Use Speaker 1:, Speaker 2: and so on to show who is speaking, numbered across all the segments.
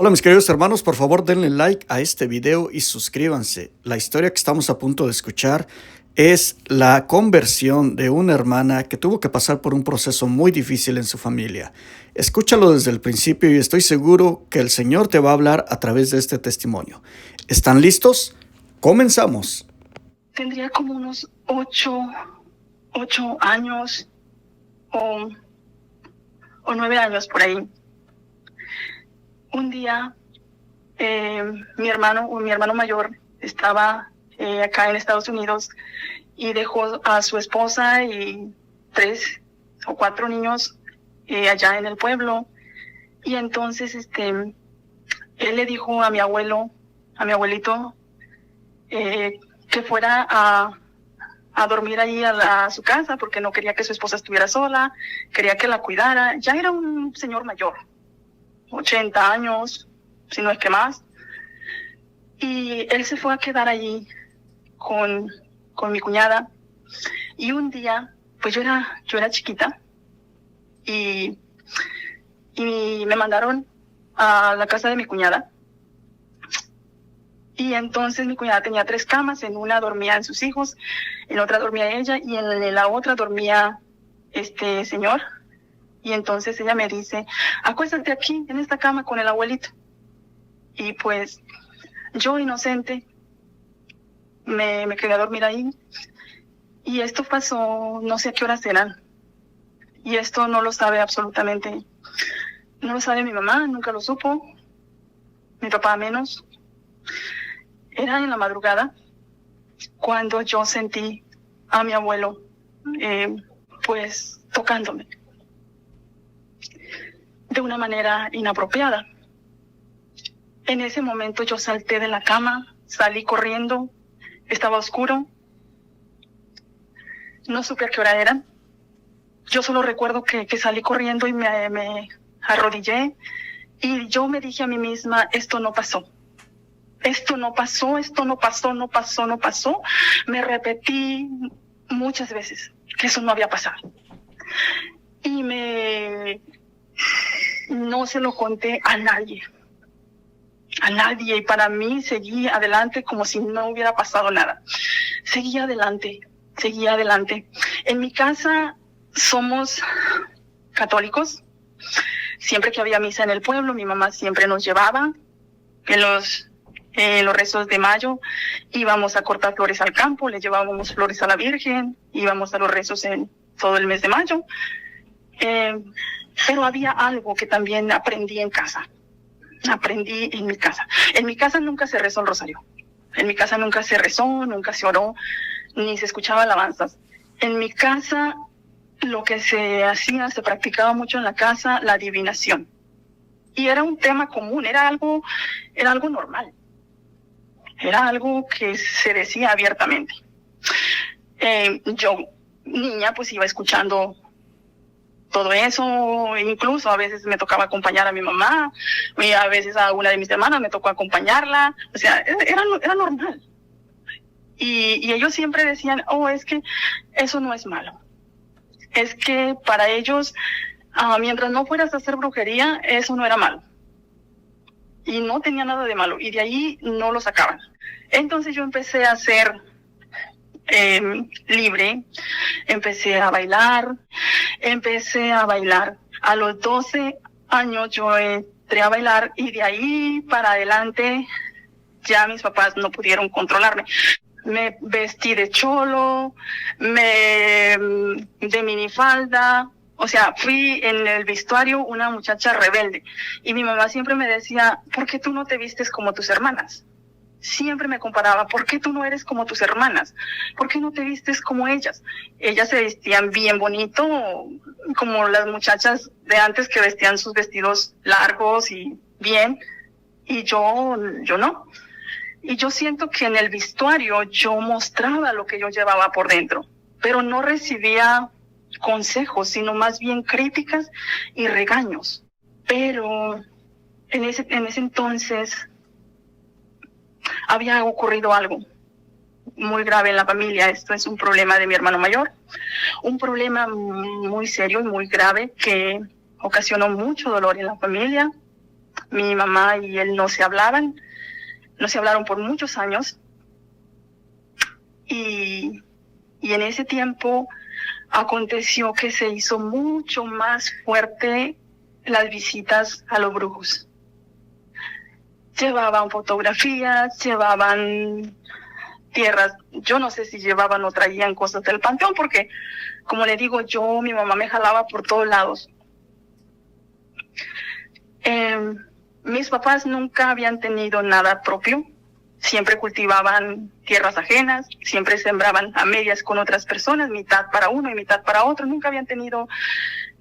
Speaker 1: Hola mis queridos hermanos, por favor denle like a este video y suscríbanse. La historia que estamos a punto de escuchar es la conversión de una hermana que tuvo que pasar por un proceso muy difícil en su familia. Escúchalo desde el principio y estoy seguro que el Señor te va a hablar a través de este testimonio. ¿Están listos? Comenzamos.
Speaker 2: Tendría como unos 8 años o 9 años por ahí. Un día mi hermano mayor estaba acá en Estados Unidos y dejó a su esposa y 3 o 4 niños allá en el pueblo. Y entonces él le dijo a mi abuelito, que fuera a dormir ahí a su casa porque no quería que su esposa estuviera sola, quería que la cuidara. Ya era un señor mayor, 80 años, si no es que más. Y él se fue a quedar allí con mi cuñada. Y un día, pues yo era chiquita y me mandaron a la casa de mi cuñada. Y entonces mi cuñada tenía 3 camas, en una dormían sus hijos, en otra dormía ella y en la otra dormía este señor. Y entonces ella me dice, acuéstate aquí en esta cama con el abuelito. Y pues yo, inocente, me quedé a dormir ahí. Y esto pasó, no sé a qué horas eran. Y esto no lo sabe absolutamente, no lo sabe mi mamá, nunca lo supo, mi papá menos. Era en la madrugada cuando yo sentí a mi abuelo pues tocándome de una manera inapropiada. En ese momento yo salté de la cama, salí corriendo, estaba oscuro, no supe a qué hora era. Yo solo recuerdo que salí corriendo y me arrodillé y yo me dije a mí misma, esto no pasó. Esto no pasó, esto no pasó, no pasó, no pasó. Me repetí muchas veces que eso no había pasado. Y no se lo conté a nadie. A nadie. Y para mí seguí adelante como si no hubiera pasado nada. Seguí adelante. En mi casa somos católicos. Siempre que había misa en el pueblo, mi mamá siempre nos llevaba en los rezos de mayo. Íbamos a cortar flores al campo, le llevábamos flores a la Virgen, íbamos a los rezos en todo el mes de mayo. Pero había algo que también aprendí en casa. Aprendí en mi casa. En mi casa nunca se rezó el rosario. En mi casa nunca se rezó, nunca se oró, ni se escuchaba alabanzas. En mi casa lo que se hacía, se practicaba mucho en la casa, la adivinación. Y era un tema común, era algo normal. Era algo que se decía abiertamente. Yo, niña, pues iba escuchando todo eso, incluso a veces me tocaba acompañar a mi mamá, y a veces a una de mis hermanas me tocó acompañarla, o sea, era normal. Y ellos siempre decían, es que eso no es malo. Es que para ellos, mientras no fueras a hacer brujería, eso no era malo. Y no tenía nada de malo, y de ahí no lo sacaban. Entonces yo empecé a ser libre, empecé a bailar. A los 12 años yo entré a bailar y de ahí para adelante ya mis papás no pudieron controlarme. Me vestí de cholo, de minifalda. O sea, fui en el vestuario una muchacha rebelde. Y mi mamá siempre me decía, ¿por qué tú no te vistes como tus hermanas? Siempre me comparaba, ¿por qué tú no eres como tus hermanas? ¿Por qué no te vistes como ellas? Ellas se vestían bien bonito, como las muchachas de antes que vestían sus vestidos largos y bien. Y yo no. Y yo siento que en el vestuario yo mostraba lo que yo llevaba por dentro, pero no recibía consejos, sino más bien críticas y regaños. Pero en ese entonces había ocurrido algo muy grave en la familia. Esto es un problema de mi hermano mayor, un problema muy serio y muy grave que ocasionó mucho dolor en la familia. Mi mamá y él no se hablaron por muchos años. Y en ese tiempo aconteció que se hizo mucho más fuerte las visitas a los brujos. Llevaban fotografías, llevaban tierras, yo no sé si llevaban o traían cosas del panteón, porque, como le digo, mi mamá me jalaba por todos lados. Mis papás nunca habían tenido nada propio, siempre cultivaban tierras ajenas, siempre sembraban a medias con otras personas, mitad para uno y mitad para otro, nunca habían tenido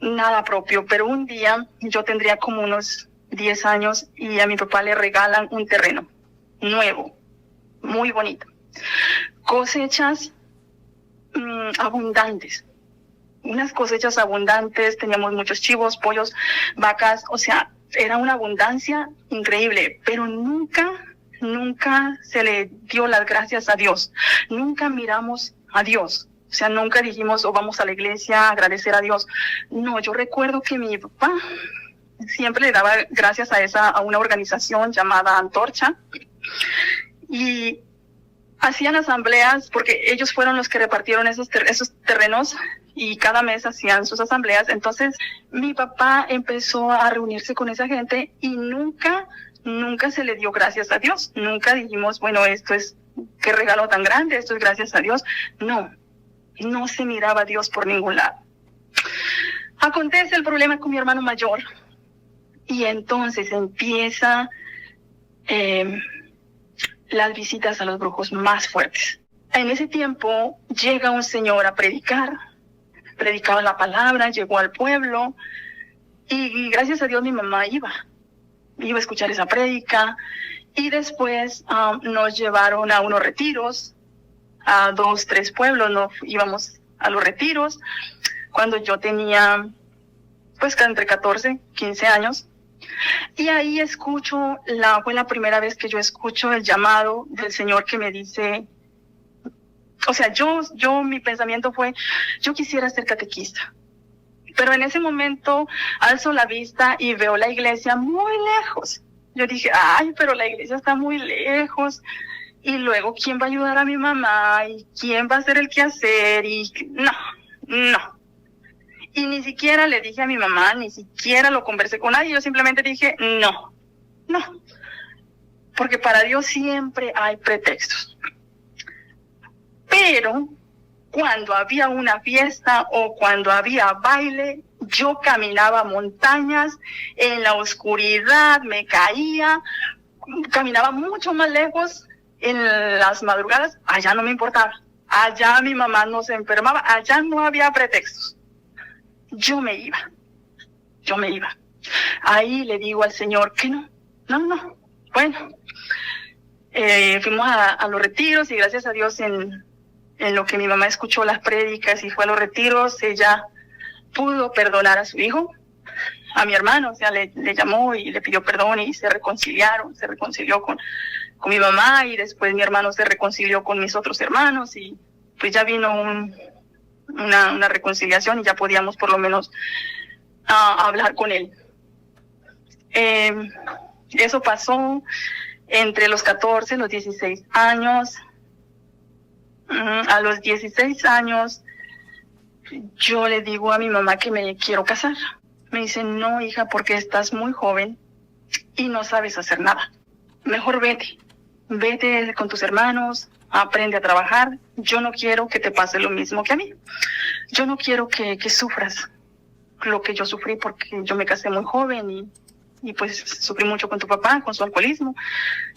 Speaker 2: nada propio. Pero un día, yo tendría como unos 10 años, y a mi papá le regalan un terreno nuevo, muy bonito, cosechas abundantes, unas cosechas abundantes, teníamos muchos chivos, pollos, vacas, o sea, era una abundancia increíble, pero nunca se le dio las gracias a Dios, nunca miramos a Dios. O sea, nunca dijimos, vamos a la iglesia a agradecer a Dios. No, yo recuerdo que mi papá siempre le daba gracias a una organización llamada Antorcha, y hacían asambleas, porque ellos fueron los que repartieron esos terrenos, y cada mes hacían sus asambleas. Entonces mi papá empezó a reunirse con esa gente, y nunca se le dio gracias a Dios. Nunca dijimos, bueno, esto es, qué regalo tan grande, esto es gracias a Dios. No se miraba a Dios por ningún lado. Acontece el problema con mi hermano mayor, y entonces empieza las visitas a los brujos más fuertes. En ese tiempo llega un señor a predicar, predicaba la palabra, llegó al pueblo, y gracias a Dios mi mamá iba a escuchar esa prédica, y después nos llevaron a unos retiros, a 2, 3 pueblos, íbamos a los retiros, cuando yo tenía pues entre 14, 15 años, y ahí fue la primera vez que yo escucho el llamado del Señor que me dice, o sea, mi pensamiento fue, yo quisiera ser catequista. Pero en ese momento alzo la vista y veo la iglesia muy lejos. Yo dije, pero la iglesia está muy lejos. Y luego, ¿quién va a ayudar a mi mamá? ¿Y quién va a hacer el quehacer? Y no. Y ni siquiera le dije a mi mamá, ni siquiera lo conversé con nadie. Yo simplemente dije, no. Porque para Dios siempre hay pretextos. Pero cuando había una fiesta o cuando había baile, yo caminaba montañas en la oscuridad, me caía, caminaba mucho más lejos en las madrugadas. Allá no me importaba, allá mi mamá no se enfermaba, allá no había pretextos. Yo me iba. Ahí le digo al Señor que no. Bueno, fuimos a los retiros, y gracias a Dios en lo que mi mamá escuchó las prédicas y fue a los retiros, ella pudo perdonar a su hijo, a mi hermano. O sea, le llamó y le pidió perdón, y se reconcilió con mi mamá, y después mi hermano se reconcilió con mis otros hermanos, y pues ya vino una reconciliación, y ya podíamos por lo menos hablar con él. Eso pasó entre los 14 y los 16 años. A los 16 años yo le digo a mi mamá que me quiero casar. Me dice, no, hija, porque estás muy joven y no sabes hacer nada. Mejor vete con tus hermanos, aprende a trabajar. Yo no quiero que te pase lo mismo que a mí. Yo no quiero que sufras lo que yo sufrí, porque yo me casé muy joven y pues sufrí mucho con tu papá, con su alcoholismo.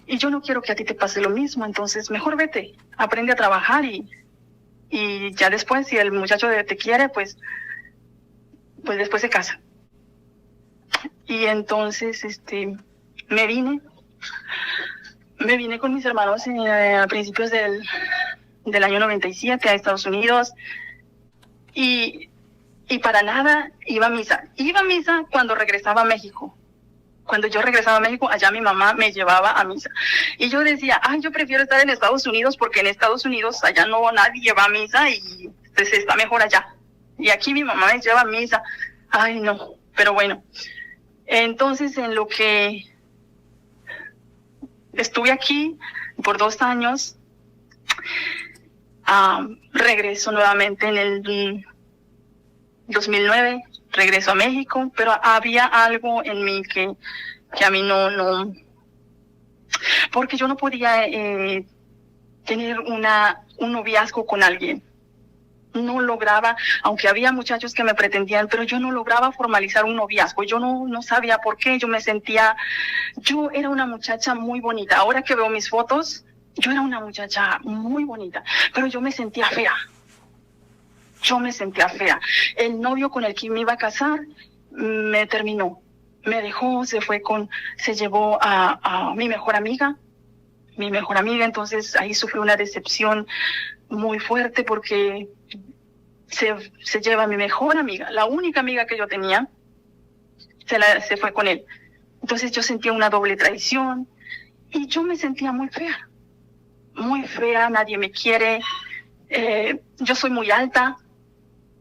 Speaker 2: Y yo no quiero que a ti te pase lo mismo. Entonces mejor vete, aprende a trabajar, y ya después, si el muchacho te quiere, pues después se casa. Y entonces me vine con mis hermanos a principios del año 97 a Estados Unidos, y para nada iba a misa. Iba a misa cuando regresaba a México. Cuando yo regresaba a México, allá mi mamá me llevaba a misa. Y yo decía, yo prefiero estar en Estados Unidos, porque en Estados Unidos allá no nadie va a misa, y pues está mejor allá. Y aquí mi mamá me lleva a misa. No, pero bueno. Entonces, en lo que estuve aquí por 2 años. Regreso nuevamente en el 2009, regreso a México, pero había algo en mí que a mí no, porque yo no podía tener un noviazgo con alguien. No lograba, aunque había muchachos que me pretendían, pero yo no lograba formalizar un noviazgo. Yo no sabía por qué. Yo era una muchacha muy bonita. Ahora que veo mis fotos, yo era una muchacha muy bonita, pero yo me sentía fea. El novio con el que me iba a casar me terminó, me dejó, se llevó a mi mejor amiga. Entonces ahí sufrí una decepción muy fuerte porque se lleva a mi mejor amiga, la única amiga que yo tenía, se fue con él. Entonces yo sentía una doble traición y yo me sentía muy fea, nadie me quiere. Yo soy muy alta,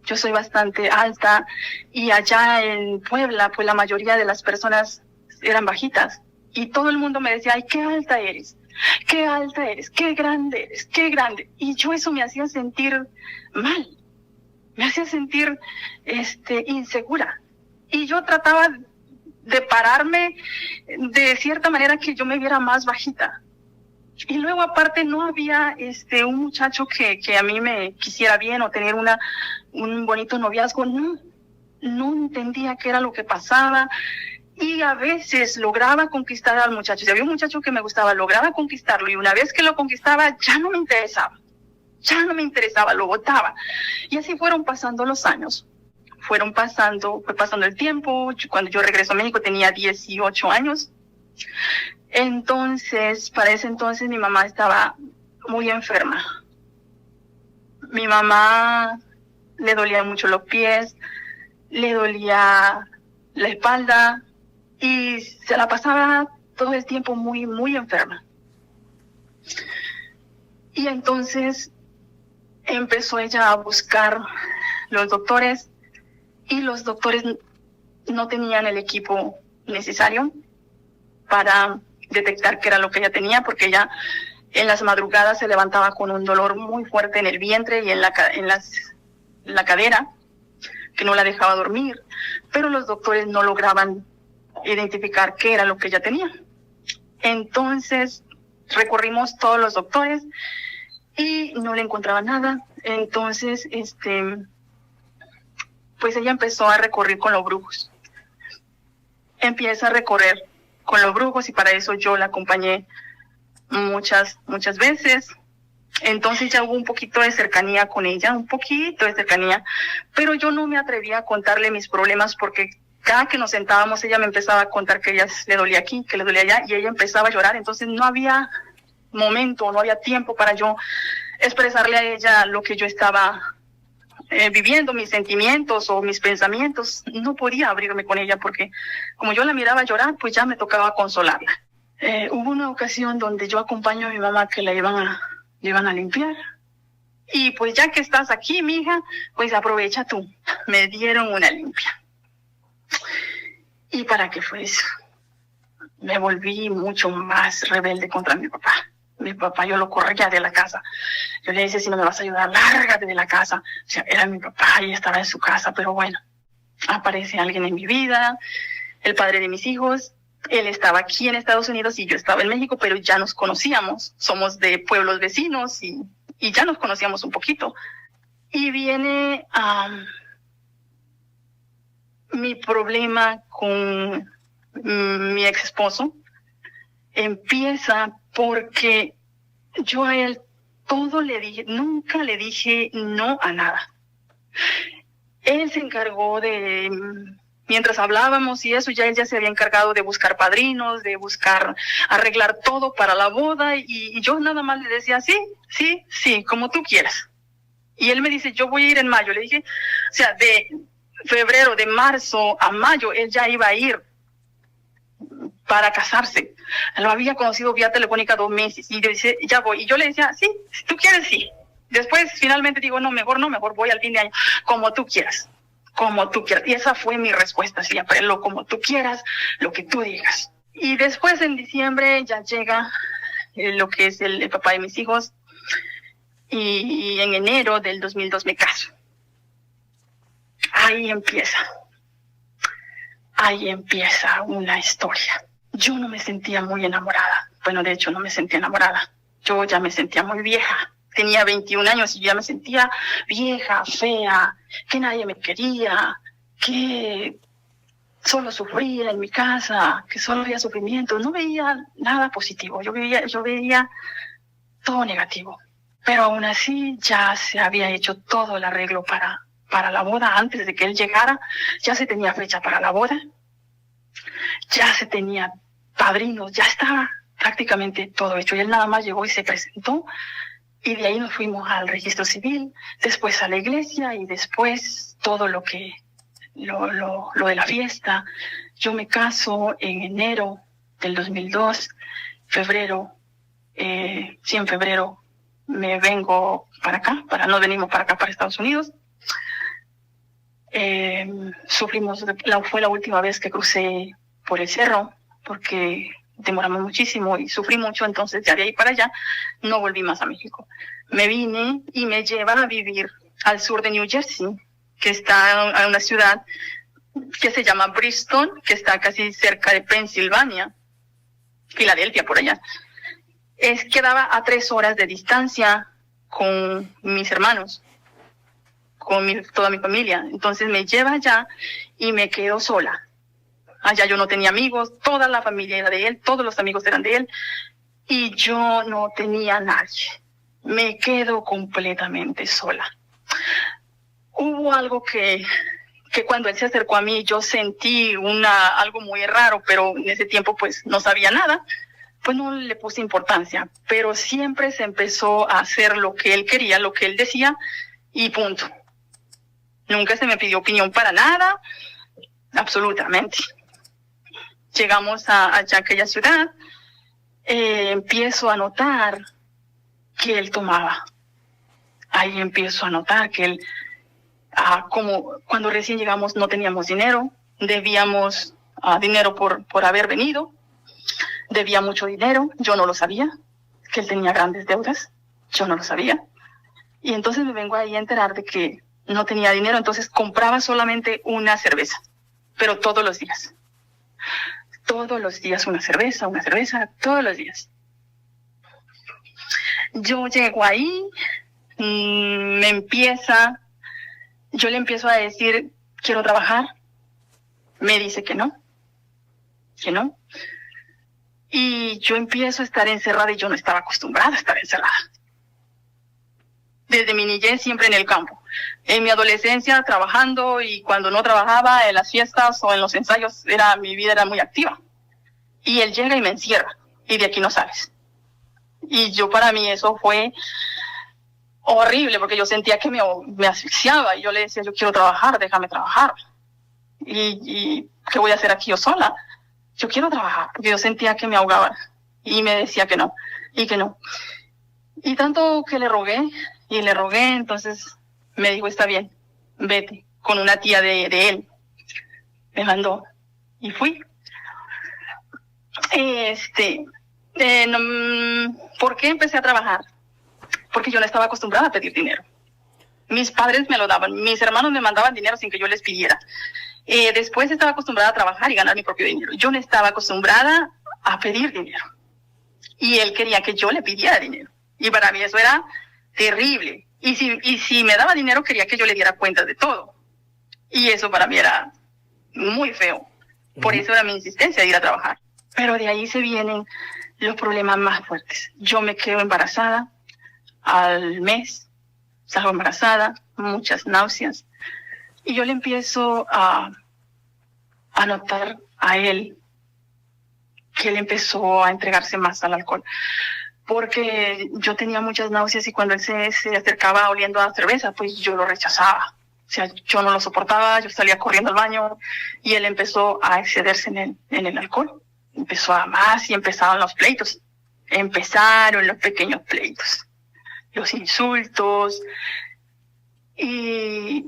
Speaker 2: yo soy bastante alta, y allá en Puebla, pues la mayoría de las personas eran bajitas, y todo el mundo me decía, ay, qué alta eres, qué grande eres, qué grande. Y yo eso me hacía sentir mal, me hacía sentir insegura. Y yo trataba de pararme de cierta manera que yo me viera más bajita. Y luego aparte no había un muchacho que a mí me quisiera bien o tener un bonito noviazgo. No entendía qué era lo que pasaba. Y a veces lograba conquistar al muchacho. Si había un muchacho que me gustaba, lograba conquistarlo. Y una vez que lo conquistaba, ya no me interesaba, lo botaba. Y así fueron pasando los años. Fue pasando el tiempo. Cuando yo regreso a México tenía 18 años. Entonces, para ese entonces mi mamá estaba muy enferma. Mi mamá le dolían mucho los pies, le dolía la espalda y se la pasaba todo el tiempo muy, muy enferma. Y entonces empezó ella a buscar los doctores, y los doctores no tenían el equipo necesario para detectar qué era lo que ella tenía, porque ella en las madrugadas se levantaba con un dolor muy fuerte en el vientre y en la cadera, que no la dejaba dormir, pero los doctores no lograban identificar qué era lo que ella tenía. Entonces recorrimos todos los doctores y no le encontraban nada. Entonces pues ella empezó a recorrer con los brujos. Empieza a recorrer con los brujos, y para eso yo la acompañé muchas veces. Entonces ya hubo un poquito de cercanía con ella, pero yo no me atrevía a contarle mis problemas, porque cada que nos sentábamos ella me empezaba a contar que a ella le dolía aquí, que le dolía allá, y ella empezaba a llorar. Entonces no había momento, no había tiempo para yo expresarle a ella lo que yo estaba viviendo, mis sentimientos o mis pensamientos. No podía abrirme con ella, porque como yo la miraba llorar, pues ya me tocaba consolarla. Hubo una ocasión donde yo acompaño a mi mamá, que la iban a limpiar, y pues ya que estás aquí, mija, pues aprovecha tú. Me dieron una limpia. ¿Y para qué fue eso? Me volví mucho más rebelde contra mi papá. Mi papá, yo lo corría de la casa. Yo le decía, si no me vas a ayudar, lárgate de la casa. O sea, era mi papá y estaba en su casa, pero bueno, aparece alguien en mi vida, el padre de mis hijos. Él estaba aquí en Estados Unidos y yo estaba en México, pero ya nos conocíamos. Somos de pueblos vecinos y ya nos conocíamos un poquito. Y viene mi problema con mi ex esposo. Empieza porque yo a él todo le dije, nunca le dije no a nada. Él se encargó de, mientras hablábamos y eso, ya él ya se había encargado de buscar padrinos, de buscar arreglar todo para la boda, y yo nada más le decía, sí, como tú quieras. Y él me dice, yo voy a ir en mayo. Le dije, o sea, de febrero, de marzo a mayo, él ya iba a ir para casarse. Lo había conocido vía telefónica 2 meses, y yo decía, ya voy. Y yo le decía, sí, si tú quieres, sí. Después finalmente digo, mejor voy al fin de año, como tú quieras. Y esa fue mi respuesta siempre, como tú quieras, lo que tú digas. Y después en diciembre ya llega lo que es el papá de mis hijos, y en enero del 2002 me caso. Ahí empieza una historia. Yo no me sentía muy enamorada. Bueno, de hecho no me sentía enamorada. Yo ya me sentía muy vieja. Tenía 21 años y ya me sentía vieja, fea, que nadie me quería, que solo sufría en mi casa, que solo había sufrimiento. No veía nada positivo. Yo veía todo negativo. Pero aún así ya se había hecho todo el arreglo para la boda. Antes de que él llegara, ya se tenía fecha para la boda. Ya se tenía padrinos, ya estaba prácticamente todo hecho. Y él nada más llegó y se presentó. Y de ahí nos fuimos al registro civil, después a la iglesia y después todo lo de la fiesta. Yo me caso en enero del 2002, en febrero me vengo para acá, nos venimos para acá, para Estados Unidos. Fue la última vez que crucé por el cerro, porque demoramos muchísimo y sufrí mucho, entonces ya de ahí para allá no volví más a México. Me vine y me llevan a vivir al sur de New Jersey, que está en una ciudad que se llama Bristol, que está casi cerca de Pensilvania, Filadelfia, por allá. Quedaba a 3 horas de distancia con mis hermanos, toda mi familia. Entonces me lleva allá y me quedo sola. Allá yo no tenía amigos, toda la familia era de él, todos los amigos eran de él, y yo no tenía nadie. Me quedo completamente sola. Hubo algo que cuando él se acercó a mí, yo sentí algo muy raro, pero en ese tiempo pues no sabía nada, pues no le puse importancia, pero siempre se empezó a hacer lo que él quería, lo que él decía, y punto. Nunca se me pidió opinión para nada, absolutamente. Llegamos a aquella ciudad, empiezo a notar que él tomaba. Ahí empiezo a notar que él, como cuando recién llegamos no teníamos dinero, debíamos dinero por haber venido, debía mucho dinero, yo no lo sabía, que él tenía grandes deudas, yo no lo sabía. Y entonces me vengo ahí a enterar de que no tenía dinero, entonces compraba solamente una cerveza, pero todos los días. Todos los días una cerveza, todos los días. Yo llego ahí, yo le empiezo a decir, quiero trabajar. Me dice que no. Y yo empiezo a estar encerrada y yo no estaba acostumbrada a estar encerrada. Desde mi niñez siempre en el campo. En mi adolescencia trabajando, y cuando no trabajaba en las fiestas o en los ensayos, mi vida era muy activa. Y él llega y me encierra y de aquí no sales. Y para mí eso fue horrible, porque yo sentía que me asfixiaba y yo le decía, yo quiero trabajar, déjame trabajar. ¿Y qué voy a hacer aquí yo sola? Yo quiero trabajar, porque yo sentía que me ahogaba y me decía que no, y que no. Y tanto que le rogué, entonces me dijo, está bien, vete, con una tía de él. Me mandó y fui. ¿Por qué empecé a trabajar? Porque yo no estaba acostumbrada a pedir dinero. Mis padres me lo daban, mis hermanos me mandaban dinero sin que yo les pidiera. Después estaba acostumbrada a trabajar y ganar mi propio dinero. Yo no estaba acostumbrada a pedir dinero. Y él quería que yo le pidiera dinero. Y para mí eso era terrible. Y si me daba dinero, quería que yo le diera cuenta de todo. Y eso para mí era muy feo. Por eso era mi insistencia de ir a trabajar. Pero de ahí se vienen los problemas más fuertes. Yo me quedo embarazada, al mes salgo embarazada, muchas náuseas. Y yo le empiezo a notar a él que él empezó a entregarse más al alcohol. Porque yo tenía muchas náuseas y cuando él se acercaba oliendo a cerveza, pues yo lo rechazaba. O sea, yo no lo soportaba, yo salía corriendo al baño y él empezó a excederse en el alcohol. Empezó a más y empezaron los pleitos. Empezaron los pequeños pleitos, los insultos. Y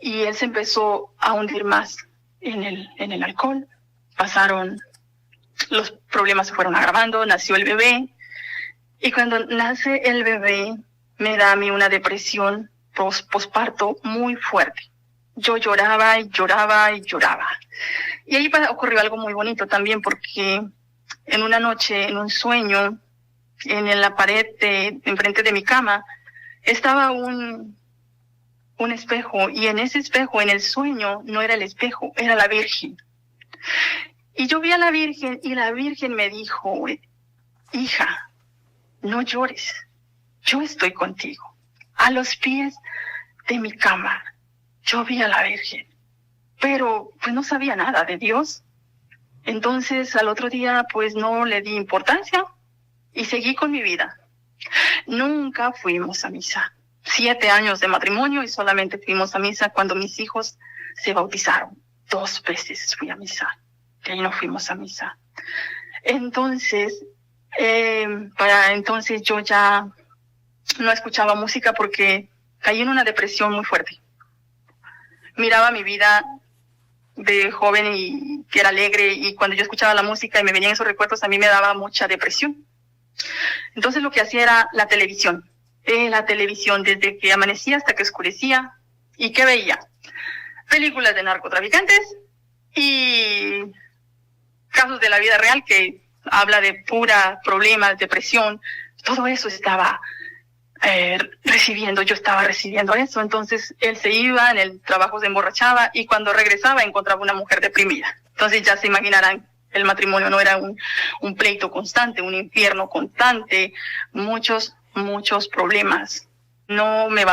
Speaker 2: él se empezó a hundir más en el alcohol. Pasaron los problemas se fueron agravando, nació el bebé, y cuando nace el bebé me da a mí una depresión posparto muy fuerte. Yo lloraba y lloraba y lloraba. Y ahí ocurrió algo muy bonito también, porque en una noche, en un sueño, en la pared enfrente de mi cama, estaba un espejo, y en ese espejo, en el sueño, no era el espejo, era la Virgen. Y yo vi a la Virgen, y la Virgen me dijo: hija, no llores, yo estoy contigo. A los pies de mi cama yo vi a la Virgen, pero pues no sabía nada de Dios. Entonces al otro día pues no le di importancia y seguí con mi vida. Nunca fuimos a misa. 7 años de matrimonio y solamente fuimos a misa cuando mis hijos se bautizaron. 2 veces fui a misa, de ahí no fuimos a misa. Entonces, para entonces yo ya no escuchaba música porque caí en una depresión muy fuerte. Miraba mi vida de joven y que era alegre, y cuando yo escuchaba la música y me venían esos recuerdos, a mí me daba mucha depresión. Entonces lo que hacía era la televisión. La televisión desde que amanecía hasta que oscurecía. ¿Y qué veía? Películas de narcotraficantes y casos de la vida real que habla de pura problemas, depresión. Todo eso estaba recibiendo, yo estaba recibiendo eso. Entonces él se iba, en el trabajo se emborrachaba, y cuando regresaba encontraba una mujer deprimida. Entonces ya se imaginarán, el matrimonio no era un pleito constante, un infierno constante, muchos problemas. No me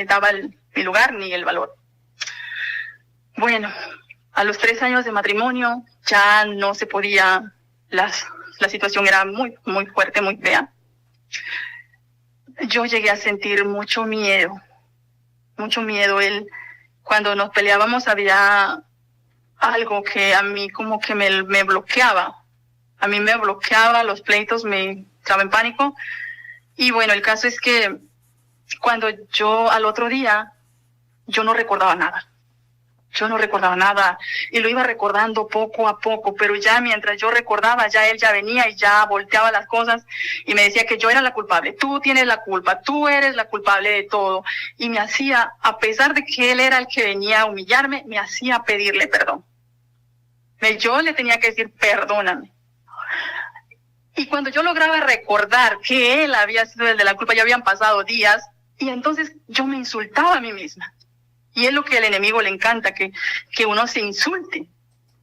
Speaker 2: daba mi lugar ni el valor. Bueno, a los 3 años de matrimonio ya no se podía, la situación era muy fuerte, muy fea. Yo llegué a sentir mucho miedo. Cuando nos peleábamos había algo que a mí como que me bloqueaba. A mí me bloqueaba los pleitos, me entraba en pánico. Y bueno, el caso es que cuando yo al otro día, yo no recordaba nada. Y lo iba recordando poco a poco, pero ya mientras yo recordaba, ya él ya venía y ya volteaba las cosas y me decía que yo era la culpable. Tú tienes la culpa, tú eres la culpable de todo. Y me hacía, a pesar de que él era el que venía a humillarme, me hacía pedirle perdón. Yo le tenía que decir: perdóname. Y cuando yo lograba recordar que él había sido el de la culpa, ya habían pasado días, y entonces yo me insultaba a mí misma. Y es lo que al enemigo le encanta, que uno se insulte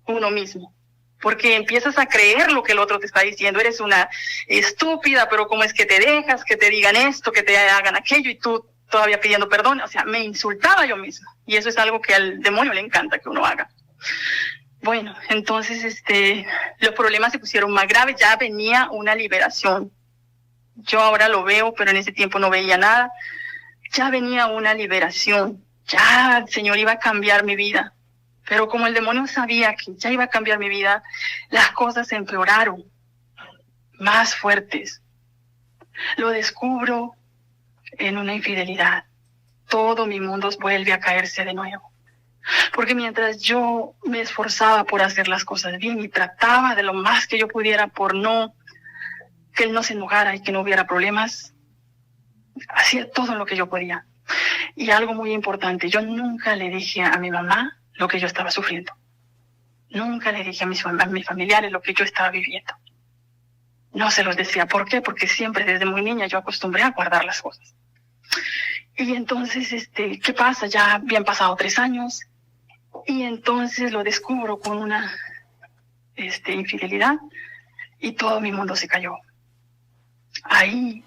Speaker 2: uno mismo, porque empiezas a creer lo que el otro te está diciendo. Eres una estúpida, pero ¿cómo es que te dejas que te digan esto, que te hagan aquello, y tú todavía pidiendo perdón? O sea, me insultaba yo misma, y eso es algo que al demonio le encanta que uno haga. Bueno, entonces los problemas se pusieron más graves, ya venía una liberación. Yo ahora lo veo, pero en ese tiempo no veía nada. Ya venía una liberación. Ya el Señor iba a cambiar mi vida. Pero como el demonio sabía que ya iba a cambiar mi vida, las cosas se empeoraron, más fuertes. Lo descubro en una infidelidad. Todo mi mundo vuelve a caerse de nuevo. Porque mientras yo me esforzaba por hacer las cosas bien y trataba de lo más que yo pudiera por que él no se enojara y que no hubiera problemas, hacía todo lo que yo podía. Y algo muy importante, yo nunca le dije a mi mamá lo que yo estaba sufriendo. Nunca le dije a mis familiares lo que yo estaba viviendo. No se los decía. ¿Por qué? Porque siempre desde muy niña yo acostumbré a guardar las cosas. Y entonces, ¿qué pasa? Ya habían pasado 3 años y entonces lo descubro con una infidelidad y todo mi mundo se cayó. Ahí,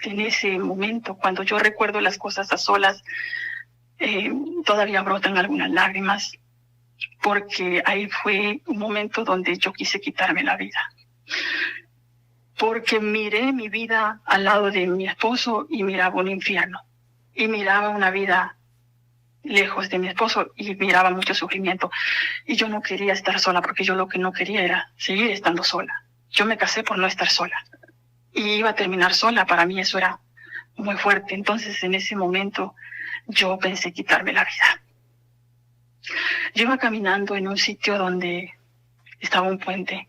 Speaker 2: en ese momento, cuando yo recuerdo las cosas a solas, todavía brotan algunas lágrimas, porque ahí fue un momento donde yo quise quitarme la vida. Porque miré mi vida al lado de mi esposo y miraba un infierno. Y miraba una vida lejos de mi esposo y miraba mucho sufrimiento. Y yo no quería estar sola, porque yo lo que no quería era seguir estando sola. Yo me casé por no estar sola. Y iba a terminar sola. Para mí eso era muy fuerte. Entonces en ese momento yo pensé quitarme la vida. Yo iba caminando en un sitio donde estaba un puente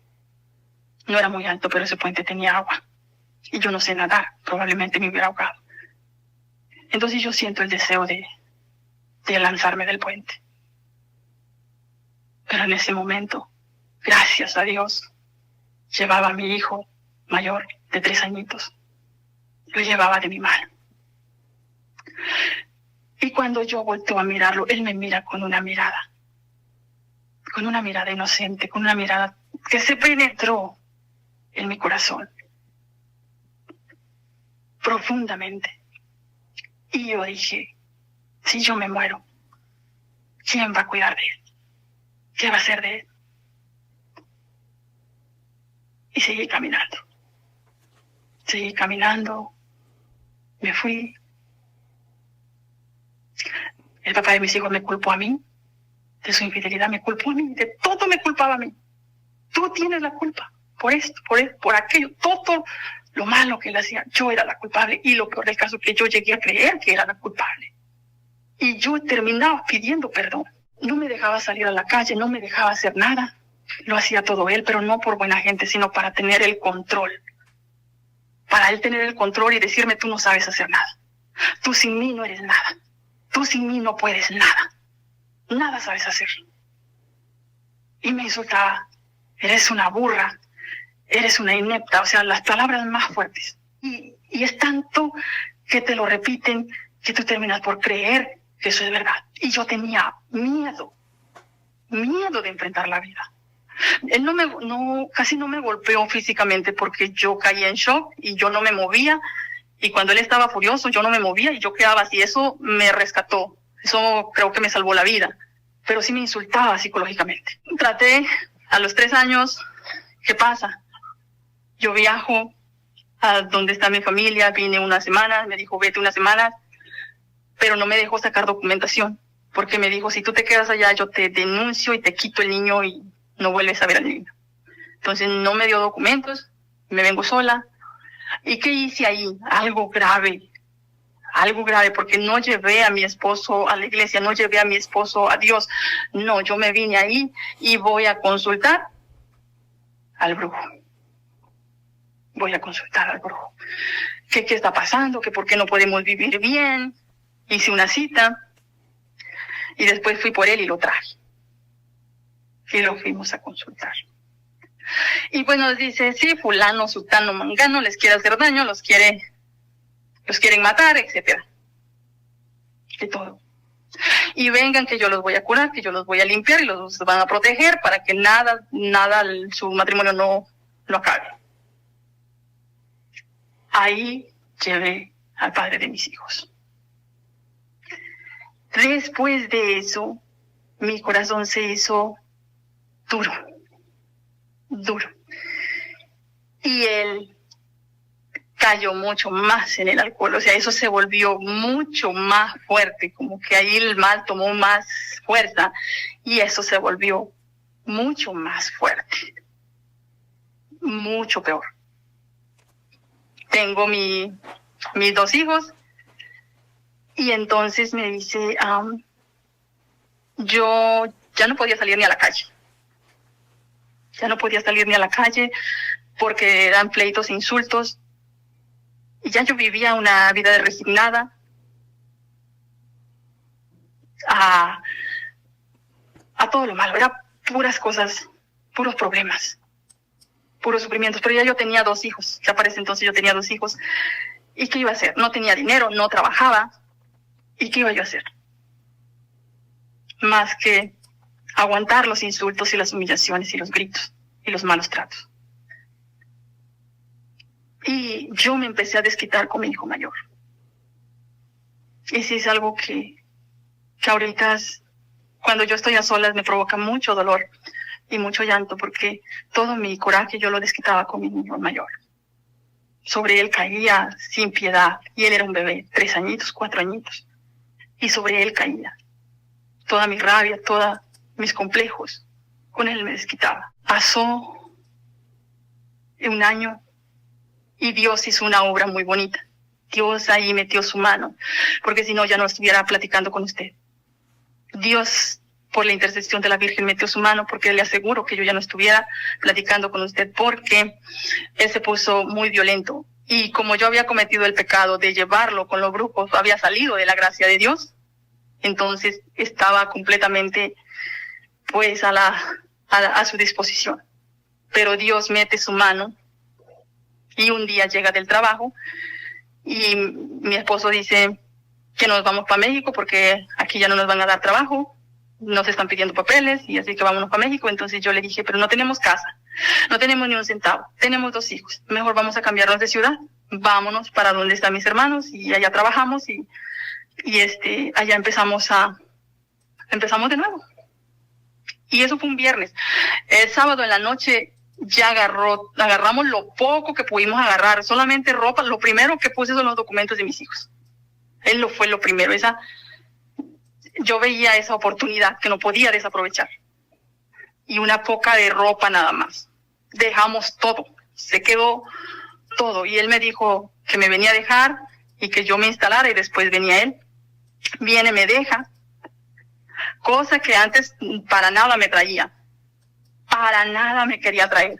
Speaker 2: No era muy alto, pero ese puente tenía agua. Y yo no sé nadar, probablemente me hubiera ahogado. Entonces yo siento el deseo de lanzarme del puente. Pero en ese momento, gracias a Dios, llevaba a mi hijo mayor de 3 añitos. Lo llevaba de mi mano. Y cuando yo volteo a mirarlo, él me mira con una mirada inocente, con una mirada que se penetró en mi corazón profundamente. Y yo dije, si yo me muero, ¿quién va a cuidar de él? ¿Qué va a hacer de él? Y seguí caminando, me fui. El papá de mis hijos me culpó a mí, de su infidelidad me culpó a mí, de todo me culpaba a mí. Tú tienes la culpa, por esto, por aquello, todo lo malo que él hacía, yo era la culpable, y lo peor del caso es que yo llegué a creer que era la culpable. Y yo terminaba pidiendo perdón. No me dejaba salir a la calle, no me dejaba hacer nada. Lo hacía todo él, pero no por buena gente, sino para tener el control. Para él tener el control y decirme, tú no sabes hacer nada. Tú sin mí no eres nada. Tú sin mí no puedes nada. Nada sabes hacer. Y me insultaba, eres una burra, eres una inepta, o sea, las palabras más fuertes. Y es tanto que te lo repiten que tú terminas por creer que eso es verdad. Y yo tenía miedo de enfrentar la vida. Él casi no me golpeó físicamente porque yo caía en shock y yo no me movía. Y cuando él estaba furioso, yo no me movía y yo quedaba así. Eso me rescató. Eso creo que me salvó la vida. Pero sí me insultaba psicológicamente. Traté a los 3 años. ¿Qué pasa? Yo viajo a donde está mi familia. Vine unas semanas. Me dijo, vete unas semanas. Pero no me dejó sacar documentación. Porque me dijo, si tú te quedas allá, yo te denuncio y te quito el niño y no vuelves a ver al niño. Entonces no me dio documentos. Me vengo sola. ¿Y qué hice ahí? Algo grave, porque no llevé a mi esposo a la iglesia, no llevé a mi esposo a Dios. No, yo me vine ahí y voy a consultar al brujo. ¿Qué está pasando? ¿Que por qué no podemos vivir bien? Hice una cita y después fui por él y lo traje. Y lo fuimos a consultar. Y pues nos dice, sí, fulano, sutano, mangano, les quiere hacer daño, los quieren matar, etcétera. De todo. Y vengan que yo los voy a curar, que yo los voy a limpiar y los van a proteger para que nada, su matrimonio no acabe. Ahí llevé al padre de mis hijos. Después de eso, mi corazón se hizo duro. Y él cayó mucho más en el alcohol, o sea, eso se volvió mucho más fuerte, como que ahí el mal tomó más fuerza y eso se volvió mucho más fuerte, mucho peor. Tengo mis 2 hijos y entonces me dice, yo ya no podía salir ni a la calle. Porque eran pleitos e insultos. Y ya yo vivía una vida de resignada a todo lo malo. Era puras cosas, puros problemas, puros sufrimientos. Pero ya yo tenía 2 hijos. Ya para ese entonces yo tenía 2 hijos. ¿Y qué iba a hacer? No tenía dinero, no trabajaba. ¿Y qué iba yo a hacer? Más que aguantar los insultos y las humillaciones y los gritos y los malos tratos. Y yo me empecé a desquitar con mi hijo mayor. Y sí es algo que ahorita, cuando yo estoy a solas, me provoca mucho dolor y mucho llanto, porque todo mi coraje yo lo desquitaba con mi niño mayor. Sobre él caía sin piedad, y él era un bebé, 3 añitos, 4 añitos. Y sobre él caía toda mi rabia, todos mis complejos. Con él me desquitaba. Pasó 1 año y Dios hizo una obra muy bonita. Dios ahí metió su mano, porque si no ya no estuviera platicando con usted. Dios por la intercesión de la Virgen metió su mano, porque le aseguro que yo ya no estuviera platicando con usted, porque él se puso muy violento. Y como yo había cometido el pecado de llevarlo con los grupos, había salido de la gracia de Dios, entonces estaba completamente pues a su disposición. Pero Dios mete su mano y un día llega del trabajo y mi esposo dice que nos vamos para México porque aquí ya no nos van a dar trabajo, nos están pidiendo papeles y así que vámonos para México. Entonces yo le dije, pero no tenemos casa, no tenemos ni un centavo, tenemos 2 hijos, mejor vamos a cambiarnos de ciudad, vámonos para donde están mis hermanos y allá trabajamos y allá empezamos de nuevo. Y eso fue un viernes. El sábado en la noche ya agarramos lo poco que pudimos agarrar, solamente ropa. Lo primero que puse son los documentos de mis hijos. Él fue lo primero. Yo veía esa oportunidad que no podía desaprovechar. Y una poca de ropa nada más. Dejamos todo. Se quedó todo. Y él me dijo que me venía a dejar y que yo me instalara y después venía él. Viene, me deja. Cosa que antes para nada me traía. Para nada me quería traer.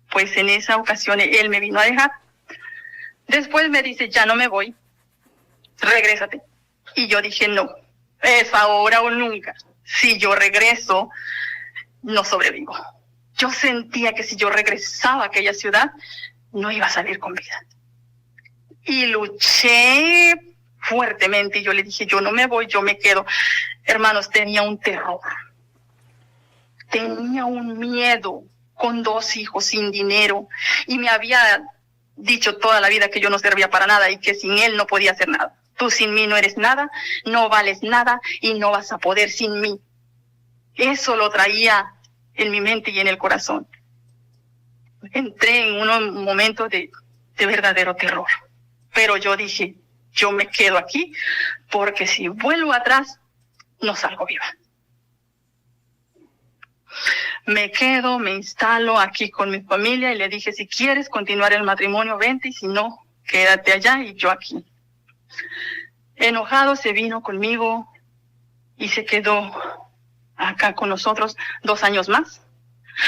Speaker 2: Pues en esa ocasión él me vino a dejar. Después me dice, ya no me voy. Regrésate. Y yo dije, no. Es ahora o nunca. Si yo regreso, no sobrevivo. Yo sentía que si yo regresaba a aquella ciudad, no iba a salir con vida. Y luché fuertemente y yo le dije, yo no me voy, yo me quedo. Hermanos, tenía un terror. Tenía un miedo con 2 hijos, sin dinero. Y me había dicho toda la vida que yo no servía para nada y que sin él no podía hacer nada. Tú sin mí no eres nada, no vales nada y no vas a poder sin mí. Eso lo traía en mi mente y en el corazón. Entré en unos momentos de verdadero terror. Pero yo dije, yo me quedo aquí porque si vuelvo atrás, no salgo viva. Me quedo, me instalo aquí con mi familia y le dije, si quieres continuar el matrimonio, vente, y si no, quédate allá y yo aquí. Enojado se vino conmigo y se quedó acá con nosotros 2 años más.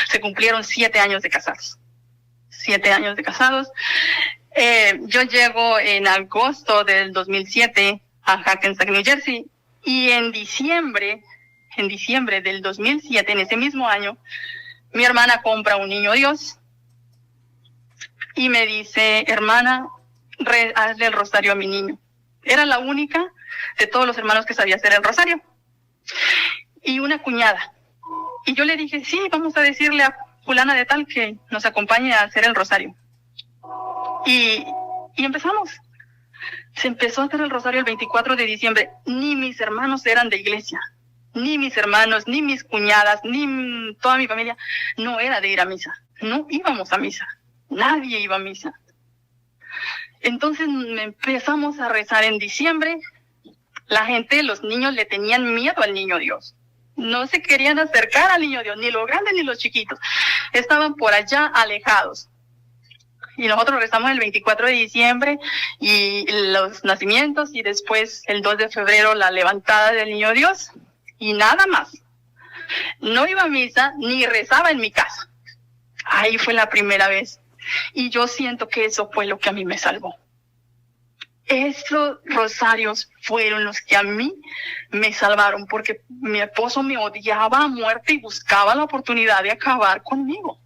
Speaker 2: Se cumplieron 7 años de casados. 7 años de casados. Yo llego en agosto del 2007 a Hackensack, New Jersey, y en diciembre del 2007, en ese mismo año, mi hermana compra un niño Dios y me dice, hermana, hazle el rosario a mi niño. Era la única de todos los hermanos que sabía hacer el rosario. Y una cuñada. Y yo le dije, sí, vamos a decirle a fulana de tal que nos acompañe a hacer el rosario. Y empezamos. Se empezó a hacer el rosario el 24 de diciembre. Ni mis hermanos eran de iglesia. Ni mis hermanos, ni mis cuñadas, ni toda mi familia no era de ir a misa. No íbamos a misa. Nadie iba a misa. Entonces empezamos a rezar en diciembre. La gente, los niños le tenían miedo al niño Dios. No se querían acercar al niño Dios, ni los grandes ni los chiquitos. Estaban por allá alejados. Y nosotros rezamos el 24 de diciembre y los nacimientos y después el 2 de febrero la levantada del niño Dios y nada más. No iba a misa ni rezaba en mi casa. Ahí fue la primera vez. Y yo siento que eso fue lo que a mí me salvó. Esos rosarios fueron los que a mí me salvaron porque mi esposo me odiaba a muerte y buscaba la oportunidad de acabar conmigo.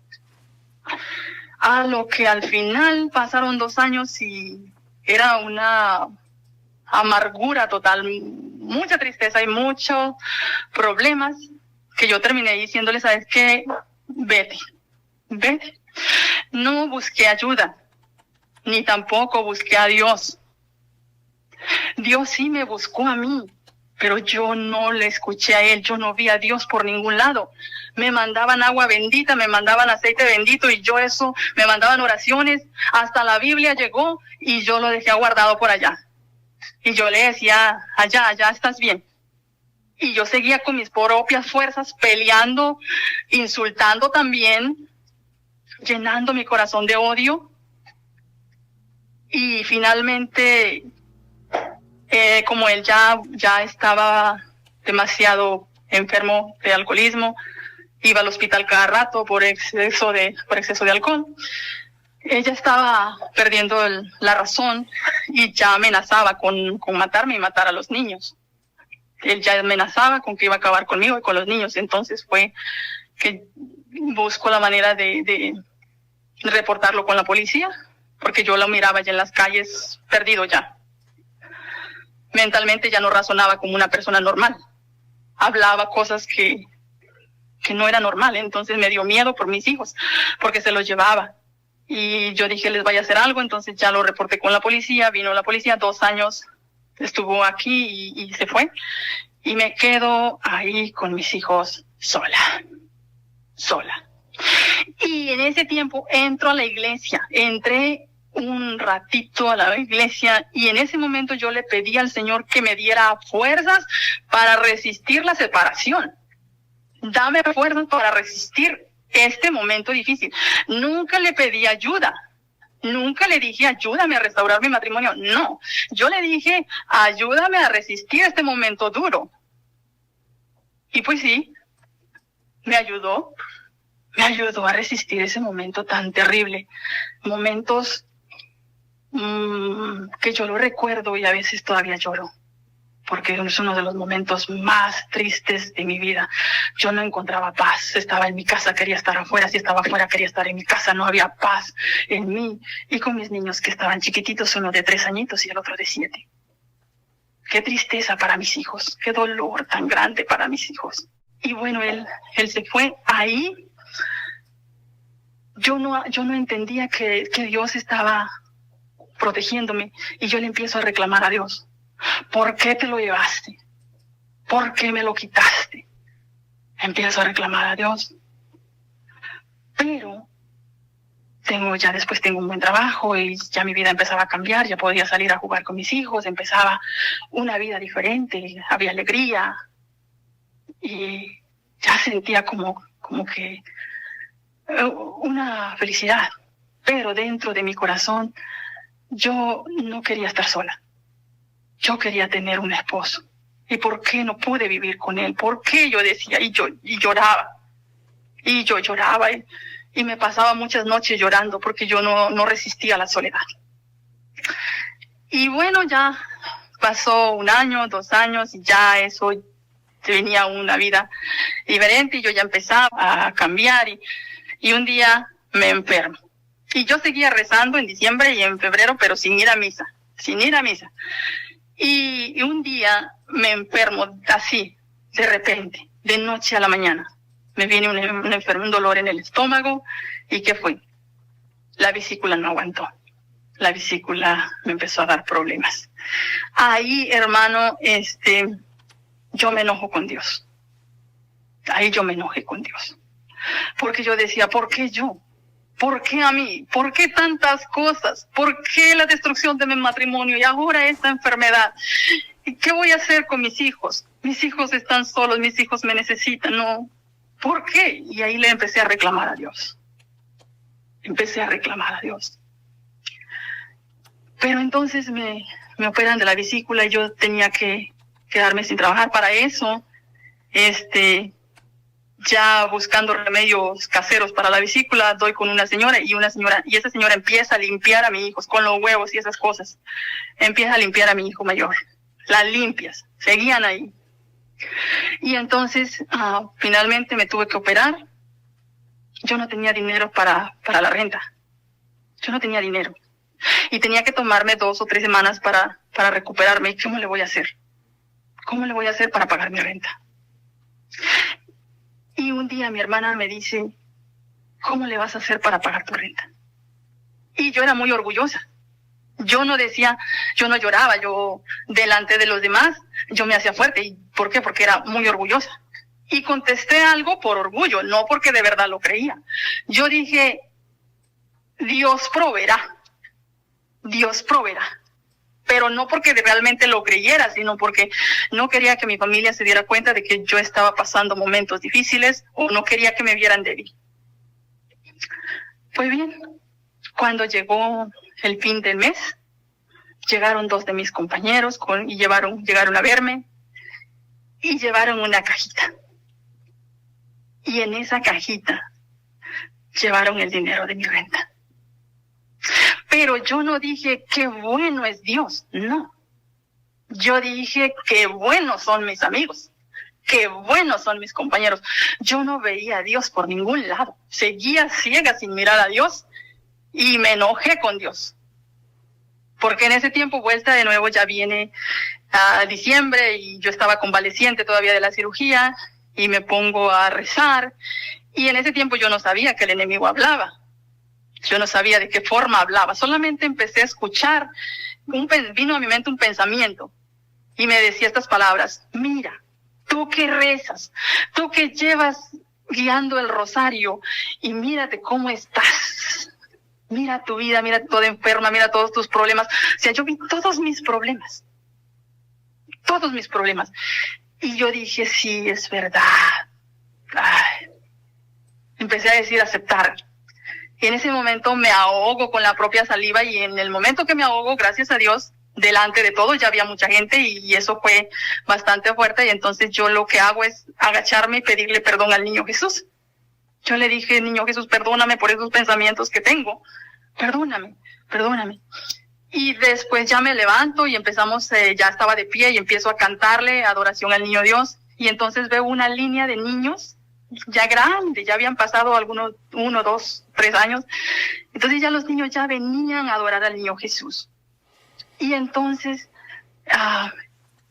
Speaker 2: A lo que al final pasaron 2 años y era una amargura total, mucha tristeza y muchos problemas que yo terminé diciéndole, ¿sabes qué? Vete. No busqué ayuda, ni tampoco busqué a Dios. Dios sí me buscó a mí, pero yo no le escuché a Él, yo no vi a Dios por ningún lado. Me mandaban agua bendita, me mandaban aceite bendito y yo eso, me mandaban oraciones, hasta la Biblia llegó y yo lo dejé guardado por allá. Y yo le decía, allá estás bien. Y yo seguía con mis propias fuerzas peleando, insultando también, llenando mi corazón de odio. Y finalmente, como él ya estaba demasiado enfermo de alcoholismo, iba al hospital cada rato por exceso de alcohol. Ella estaba perdiendo la razón y ya amenazaba con matarme y matar a los niños. Él ya amenazaba con que iba a acabar conmigo y con los niños. Entonces fue que busco la manera de reportarlo con la policía, porque yo lo miraba ya en las calles perdido ya. Mentalmente ya no razonaba como una persona normal. Hablaba cosas que no era normal. Entonces me dio miedo por mis hijos, porque se los llevaba. Y yo dije, les vaya a hacer algo. Entonces ya lo reporté con la policía. Vino la policía, 2 años estuvo aquí y se fue. Y me quedo ahí con mis hijos sola. Y en ese tiempo entro a la iglesia. Entré un ratito a la iglesia y en ese momento yo le pedí al Señor que me diera fuerzas para resistir la separación. Dame fuerzas para resistir este momento difícil. Nunca le pedí ayuda. Nunca le dije, ayúdame a restaurar mi matrimonio. No, yo le dije, ayúdame a resistir este momento duro. Y pues sí, me ayudó a resistir ese momento tan terrible. Momentos que yo lo recuerdo y a veces todavía lloro, porque es uno de los momentos más tristes de mi vida. Yo no encontraba paz. Estaba en mi casa, quería estar afuera. Si estaba afuera, quería estar en mi casa. No había paz en mí. Y con mis niños que estaban chiquititos, uno de 3 añitos y el otro de 7. Qué tristeza para mis hijos. Qué dolor tan grande para mis hijos. Y bueno, él se fue. Ahí yo no entendía que Dios estaba protegiéndome. Y yo le empiezo a reclamar a Dios. ¿Por qué te lo llevaste? ¿Por qué me lo quitaste? Empiezo a reclamar a Dios. Pero después tengo un buen trabajo y ya mi vida empezaba a cambiar, ya podía salir a jugar con mis hijos, empezaba una vida diferente, había alegría y ya sentía como que una felicidad. Pero dentro de mi corazón yo no quería estar sola. Yo quería tener un esposo. ¿Y por qué no pude vivir con él? ¿Por qué? Yo decía, y lloraba. Y yo lloraba y me pasaba muchas noches llorando porque yo no resistía a la soledad. Y bueno, ya pasó 1 año, 2 años y ya eso tenía una vida diferente y yo ya empezaba a cambiar y un día me enfermo. Y yo seguía rezando en diciembre y en febrero, pero sin ir a misa. Y un día me enfermo así, de repente, de noche a la mañana. Me viene un dolor en el estómago. ¿Y qué fue? La vesícula no aguantó. La vesícula me empezó a dar problemas. Ahí, hermano, yo me enojo con Dios. Ahí yo me enojé con Dios. Porque yo decía, ¿por qué yo? ¿Por qué a mí? ¿Por qué tantas cosas? ¿Por qué la destrucción de mi matrimonio? Y ahora esta enfermedad. ¿Y qué voy a hacer con mis hijos? Mis hijos están solos, mis hijos me necesitan. No. ¿Por qué? Y ahí le empecé a reclamar a Dios. Pero entonces me operan de la vesícula y yo tenía que quedarme sin trabajar. Para eso, ya buscando remedios caseros para la vesícula, doy con una señora y esa señora empieza a limpiar a mis hijos con los huevos y esas cosas. Empieza a limpiar a mi hijo mayor. Las limpias, seguían ahí. Y entonces, finalmente me tuve que operar. Yo no tenía dinero para la renta. Yo no tenía dinero. Y tenía que tomarme 2 o 3 semanas para recuperarme. ¿Y cómo le voy a hacer? ¿Cómo le voy a hacer para pagar mi renta? Y un día mi hermana me dice, ¿cómo le vas a hacer para pagar tu renta? Y yo era muy orgullosa. Yo no lloraba, yo delante de los demás, yo me hacía fuerte. ¿Y por qué? Porque era muy orgullosa. Y contesté algo por orgullo, no porque de verdad lo creía. Yo dije, Dios proveerá. Pero no porque realmente lo creyera, sino porque no quería que mi familia se diera cuenta de que yo estaba pasando momentos difíciles o no quería que me vieran débil. Pues bien, cuando llegó el fin del mes, llegaron 2 de mis compañeros y llegaron a verme y llevaron una cajita. Y en esa cajita llevaron el dinero de mi renta. Pero yo no dije, qué bueno es Dios, no. Yo dije, qué buenos son mis amigos, qué buenos son mis compañeros. Yo no veía a Dios por ningún lado. Seguía ciega sin mirar a Dios y me enojé con Dios. Porque en ese tiempo, vuelta de nuevo, ya viene a diciembre y yo estaba convaleciente todavía de la cirugía y me pongo a rezar. Y en ese tiempo yo no sabía que el enemigo hablaba. Yo no sabía de qué forma hablaba. Solamente empecé a escuchar. Vino a mi mente un pensamiento y me decía estas palabras: mira, tú que rezas, tú que llevas guiando el rosario y mírate cómo estás. Mira tu vida, mira toda enferma, mira todos tus problemas. O sea, yo vi todos mis problemas. Todos mis problemas. Y yo dije, sí, es verdad. Ay. Empecé a decir, aceptar. Y en ese momento me ahogo con la propia saliva y en el momento que me ahogo, gracias a Dios, delante de todo ya había mucha gente y eso fue bastante fuerte. Y entonces yo lo que hago es agacharme y pedirle perdón al niño Jesús. Yo le dije, niño Jesús, perdóname por esos pensamientos que tengo. Perdóname, perdóname. Y después ya me levanto y empezamos, ya estaba de pie y empiezo a cantarle adoración al niño Dios. Y entonces veo una línea de niños ya grandes, ya habían pasado algunos 1, 2, 3 años. Entonces ya los niños ya venían a adorar al niño Jesús. Y entonces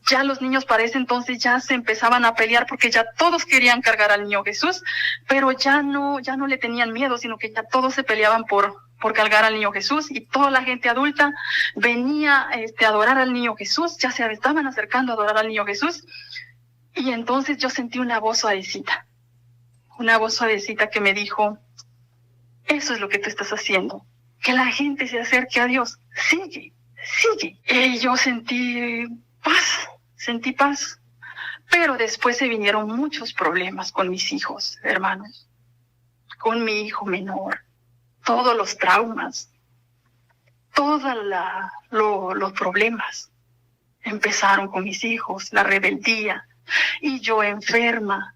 Speaker 2: ya los niños para ese entonces ya se empezaban a pelear porque ya todos querían cargar al niño Jesús, pero ya no le tenían miedo, sino que ya todos se peleaban por cargar al niño Jesús y toda la gente adulta venía a adorar al niño Jesús, ya se estaban acercando a adorar al niño Jesús. Y entonces yo sentí una voz suavecita que me dijo, eso es lo que tú estás haciendo, que la gente se acerque a Dios, sigue. Y yo sentí paz, pero después se vinieron muchos problemas con mis hijos, hermanos, con mi hijo menor, todos los traumas, todos los problemas empezaron con mis hijos, la rebeldía, y yo enferma.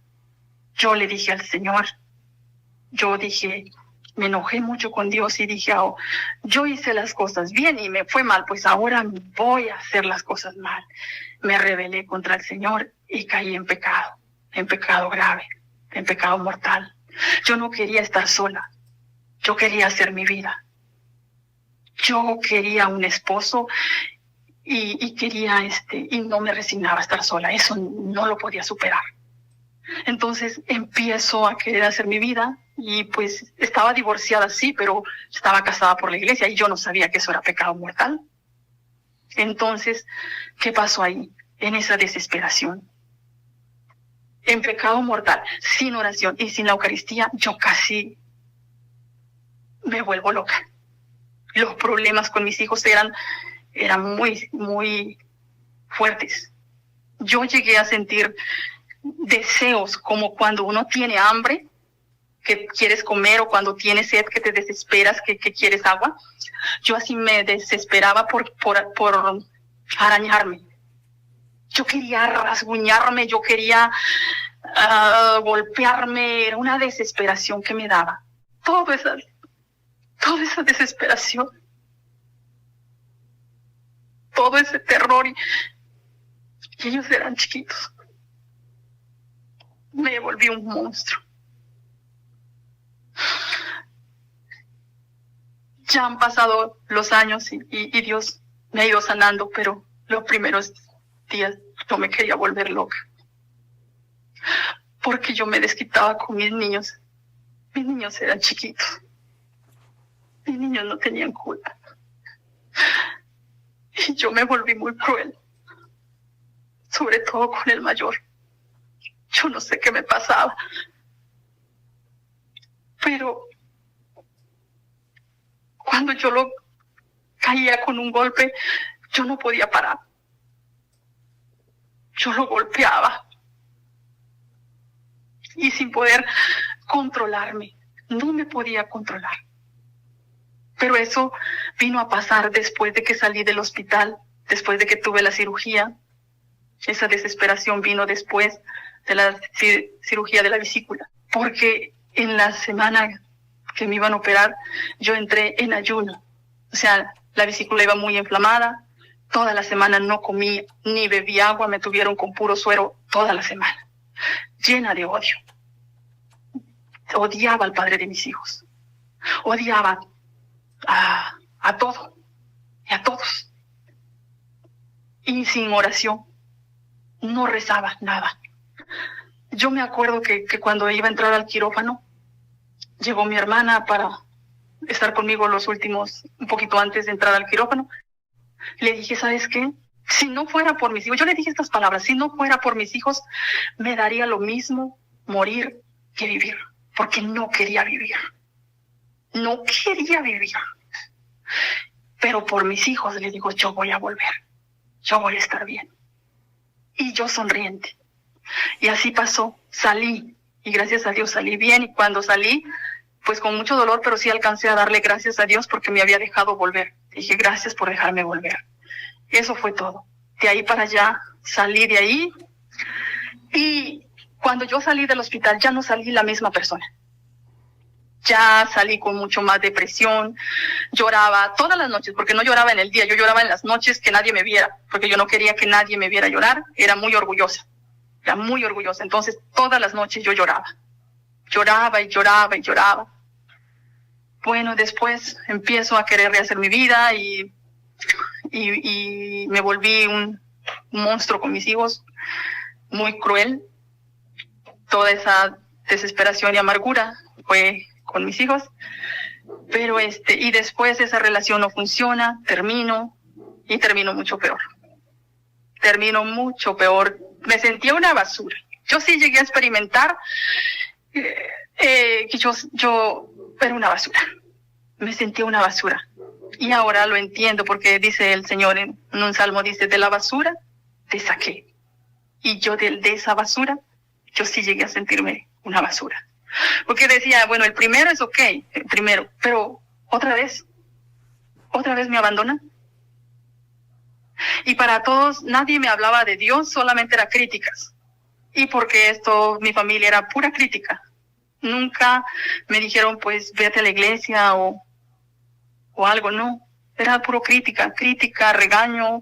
Speaker 2: Yo le dije al Señor, me enojé mucho con Dios y dije, yo hice las cosas bien y me fue mal, pues ahora voy a hacer las cosas mal. Me rebelé contra el Señor y caí en pecado grave, en pecado mortal. Yo no quería estar sola, yo quería hacer mi vida. Yo quería un esposo y quería y no me resignaba a estar sola, eso no lo podía superar. Entonces empiezo a querer hacer mi vida y pues estaba divorciada, sí, pero estaba casada por la iglesia y yo no sabía que eso era pecado mortal. Entonces, ¿qué pasó ahí? En esa desesperación, en pecado mortal, sin oración y sin la Eucaristía, yo casi me vuelvo loca. Los problemas con mis hijos eran muy, muy fuertes. Yo llegué a sentir deseos como cuando uno tiene hambre, que quieres comer, o cuando tienes sed, que te desesperas, que quieres agua. Yo así me desesperaba por arañarme. Yo quería rasguñarme, yo quería golpearme. Era una desesperación que me daba. Toda esa desesperación, todo ese terror. Y ellos eran chiquitos. Me volví un monstruo. Ya han pasado los años y Dios me ha ido sanando, pero los primeros días yo me quería volver loca. Porque yo me desquitaba con mis niños. Mis niños eran chiquitos. Mis niños no tenían culpa. Y yo me volví muy cruel. Sobre todo con el mayor. Yo no sé qué me pasaba. Pero cuando yo lo caía con un golpe, yo no podía parar. Yo lo golpeaba. Y sin poder controlarme, no me podía controlar. Pero eso vino a pasar después de que salí del hospital, después de que tuve la cirugía. Esa desesperación vino después de la cirugía de la vesícula, porque en la semana que me iban a operar, yo entré en ayuno. O sea, la vesícula iba muy inflamada, toda la semana no comí ni bebí agua, me tuvieron con puro suero toda la semana, llena de odio. Odiaba al padre de mis hijos, odiaba a todo y a todos. Y sin oración, no rezaba nada. Yo me acuerdo que cuando iba a entrar al quirófano, llegó mi hermana para estar conmigo los últimos, un poquito antes de entrar al quirófano. Le dije, ¿sabes qué? Si no fuera por mis hijos, yo le dije estas palabras, si no fuera por mis hijos, me daría lo mismo morir que vivir, porque no quería vivir. No quería vivir. Pero por mis hijos, le digo, yo voy a volver, yo voy a estar bien. Y yo sonriente. Y así pasó, salí, y gracias a Dios salí bien, y cuando salí, pues con mucho dolor, pero sí alcancé a darle gracias a Dios porque me había dejado volver. Dije, gracias por dejarme volver. Eso fue todo. De ahí para allá, salí de ahí, y cuando yo salí del hospital, ya no salí la misma persona. Ya salí con mucho más depresión, lloraba todas las noches, porque no lloraba en el día, yo lloraba en las noches que nadie me viera, porque yo no quería que nadie me viera llorar, era muy orgullosa, entonces todas las noches yo lloraba y lloraba y lloraba. Bueno, después empiezo a querer rehacer mi vida y me volví un monstruo con mis hijos, muy cruel. Toda esa desesperación y amargura fue con mis hijos, pero y después esa relación no funciona, termino mucho peor. Me sentía una basura. Yo sí llegué a experimentar que yo era una basura. Me sentía una basura. Y ahora lo entiendo porque dice el Señor en un salmo, dice, de la basura te saqué. Y yo de esa basura, yo sí llegué a sentirme una basura. Porque decía, bueno, el primero es ok, pero otra vez me abandonan. Y para todos, nadie me hablaba de Dios, solamente era críticas. Y porque mi familia era pura crítica. Nunca me dijeron, pues, vete a la iglesia o algo, no. Era puro crítica, regaño,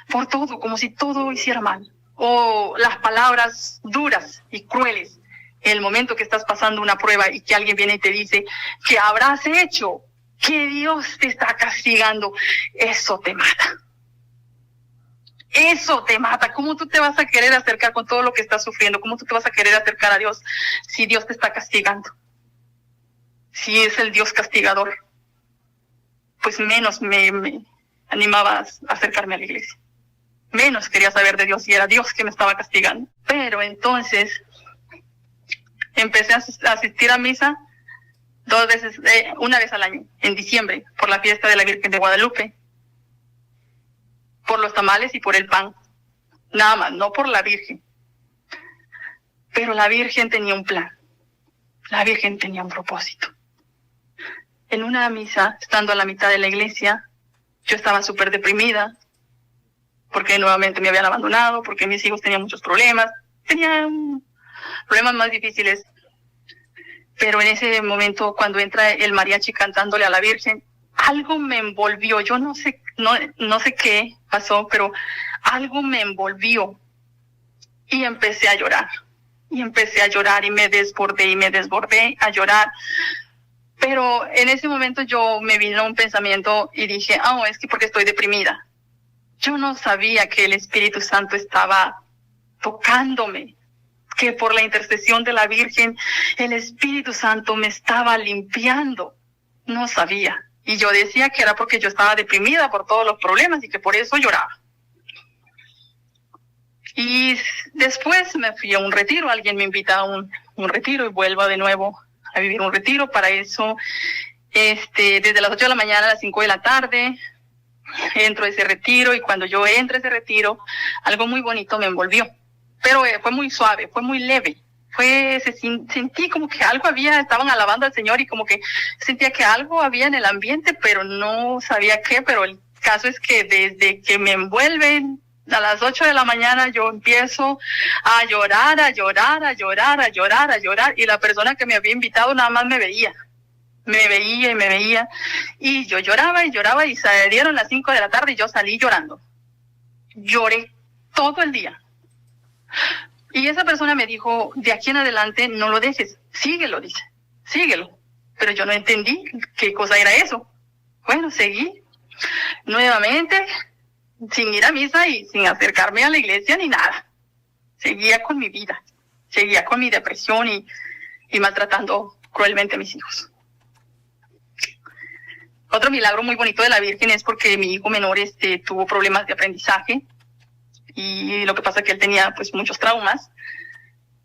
Speaker 2: por todo, como si todo hiciera mal. O las palabras duras y crueles. El momento que estás pasando una prueba y que alguien viene y te dice que habrás hecho, que Dios te está castigando, eso te mata. Eso te mata. ¿Cómo tú te vas a querer acercar con todo lo que estás sufriendo? ¿Cómo tú te vas a querer acercar a Dios si Dios te está castigando? Si es el Dios castigador, pues menos me animaba a acercarme a la iglesia. Menos quería saber de Dios y era Dios que me estaba castigando. Pero entonces empecé a asistir a misa 2 veces, una vez al año, en diciembre, por la fiesta de la Virgen de Guadalupe, por los tamales y por el pan, nada más, no por la Virgen. Pero la Virgen tenía un plan, la Virgen tenía un propósito. En una misa, estando a la mitad de la iglesia, yo estaba súper deprimida, porque nuevamente me habían abandonado, porque mis hijos tenían muchos problemas, tenían problemas más difíciles. Pero en ese momento, cuando entra el mariachi cantándole a la Virgen, algo me envolvió. Yo no sé qué pasó, pero algo me envolvió. Y empecé a llorar. Y me desbordé a llorar. Pero en ese momento me vino un pensamiento y dije, es que porque estoy deprimida. Yo no sabía que el Espíritu Santo estaba tocándome, que por la intercesión de la Virgen, el Espíritu Santo me estaba limpiando. No sabía. Y yo decía que era porque yo estaba deprimida por todos los problemas y que por eso lloraba. Y después me fui a un retiro, alguien me invita a un retiro y vuelvo de nuevo a vivir un retiro. Para eso, desde las 8 de la mañana a las 5 de la tarde, entro a ese retiro, y cuando yo entro a ese retiro, algo muy bonito me envolvió. Pero fue muy suave, fue muy leve. Sentí como que algo estaban alabando al Señor y como que sentía que algo había en el ambiente, pero no sabía qué. Pero el caso es que desde que me envuelven, A las 8 de la mañana yo empiezo a llorar, a llorar, a llorar, a llorar, a llorar. Y la persona que me había invitado nada más me veía y me veía. Y yo lloraba y lloraba y salieron las 5 de la tarde y yo salí llorando. Lloré todo el día. Y esa persona me dijo, de aquí en adelante no lo dejes, síguelo, dice, síguelo. Pero yo no entendí qué cosa era eso. Bueno, seguí nuevamente, sin ir a misa y sin acercarme a la iglesia ni nada. Seguía con mi vida, seguía con mi depresión y maltratando cruelmente a mis hijos. Otro milagro muy bonito de la Virgen es porque mi hijo menor tuvo problemas de aprendizaje y lo que pasa es que él tenía pues muchos traumas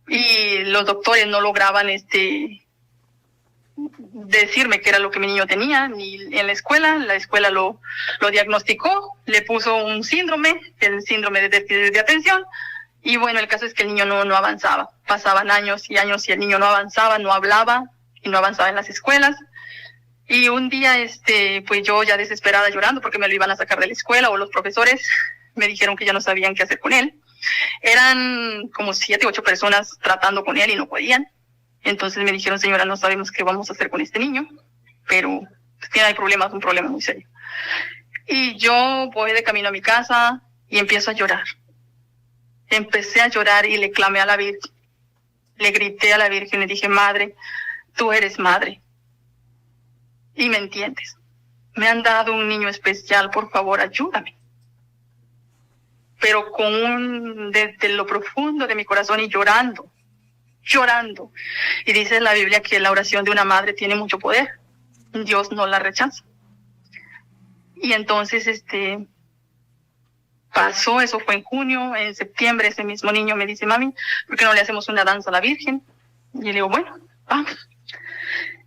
Speaker 2: y los doctores no lograban decirme qué era lo que mi niño tenía, ni en la escuela lo diagnosticó, le puso un síndrome, el síndrome de déficit de atención, y bueno, el caso es que el niño no avanzaba, pasaban años y años y el niño no avanzaba, no hablaba y no avanzaba en las escuelas, y un día pues yo ya desesperada llorando porque me lo iban a sacar de la escuela o los profesores me dijeron que ya no sabían qué hacer con él, eran como 7, 8 personas tratando con él y no podían. Entonces me dijeron, señora, no sabemos qué vamos a hacer con este niño, pero hay problemas, un problema muy serio. Y yo voy de camino a mi casa y empiezo a llorar. Empecé a llorar y le clamé a la Virgen. Le grité a la Virgen, le dije, Madre, tú eres madre. Y me entiendes. Me han dado un niño especial, por favor, ayúdame. Pero desde lo profundo de mi corazón y llorando. Y dice la Biblia que la oración de una madre tiene mucho poder. Dios no la rechaza. Y entonces pasó, eso fue en junio, en septiembre ese mismo niño me dice, mami, ¿por qué no le hacemos una danza a la Virgen? Y le digo, bueno, vamos.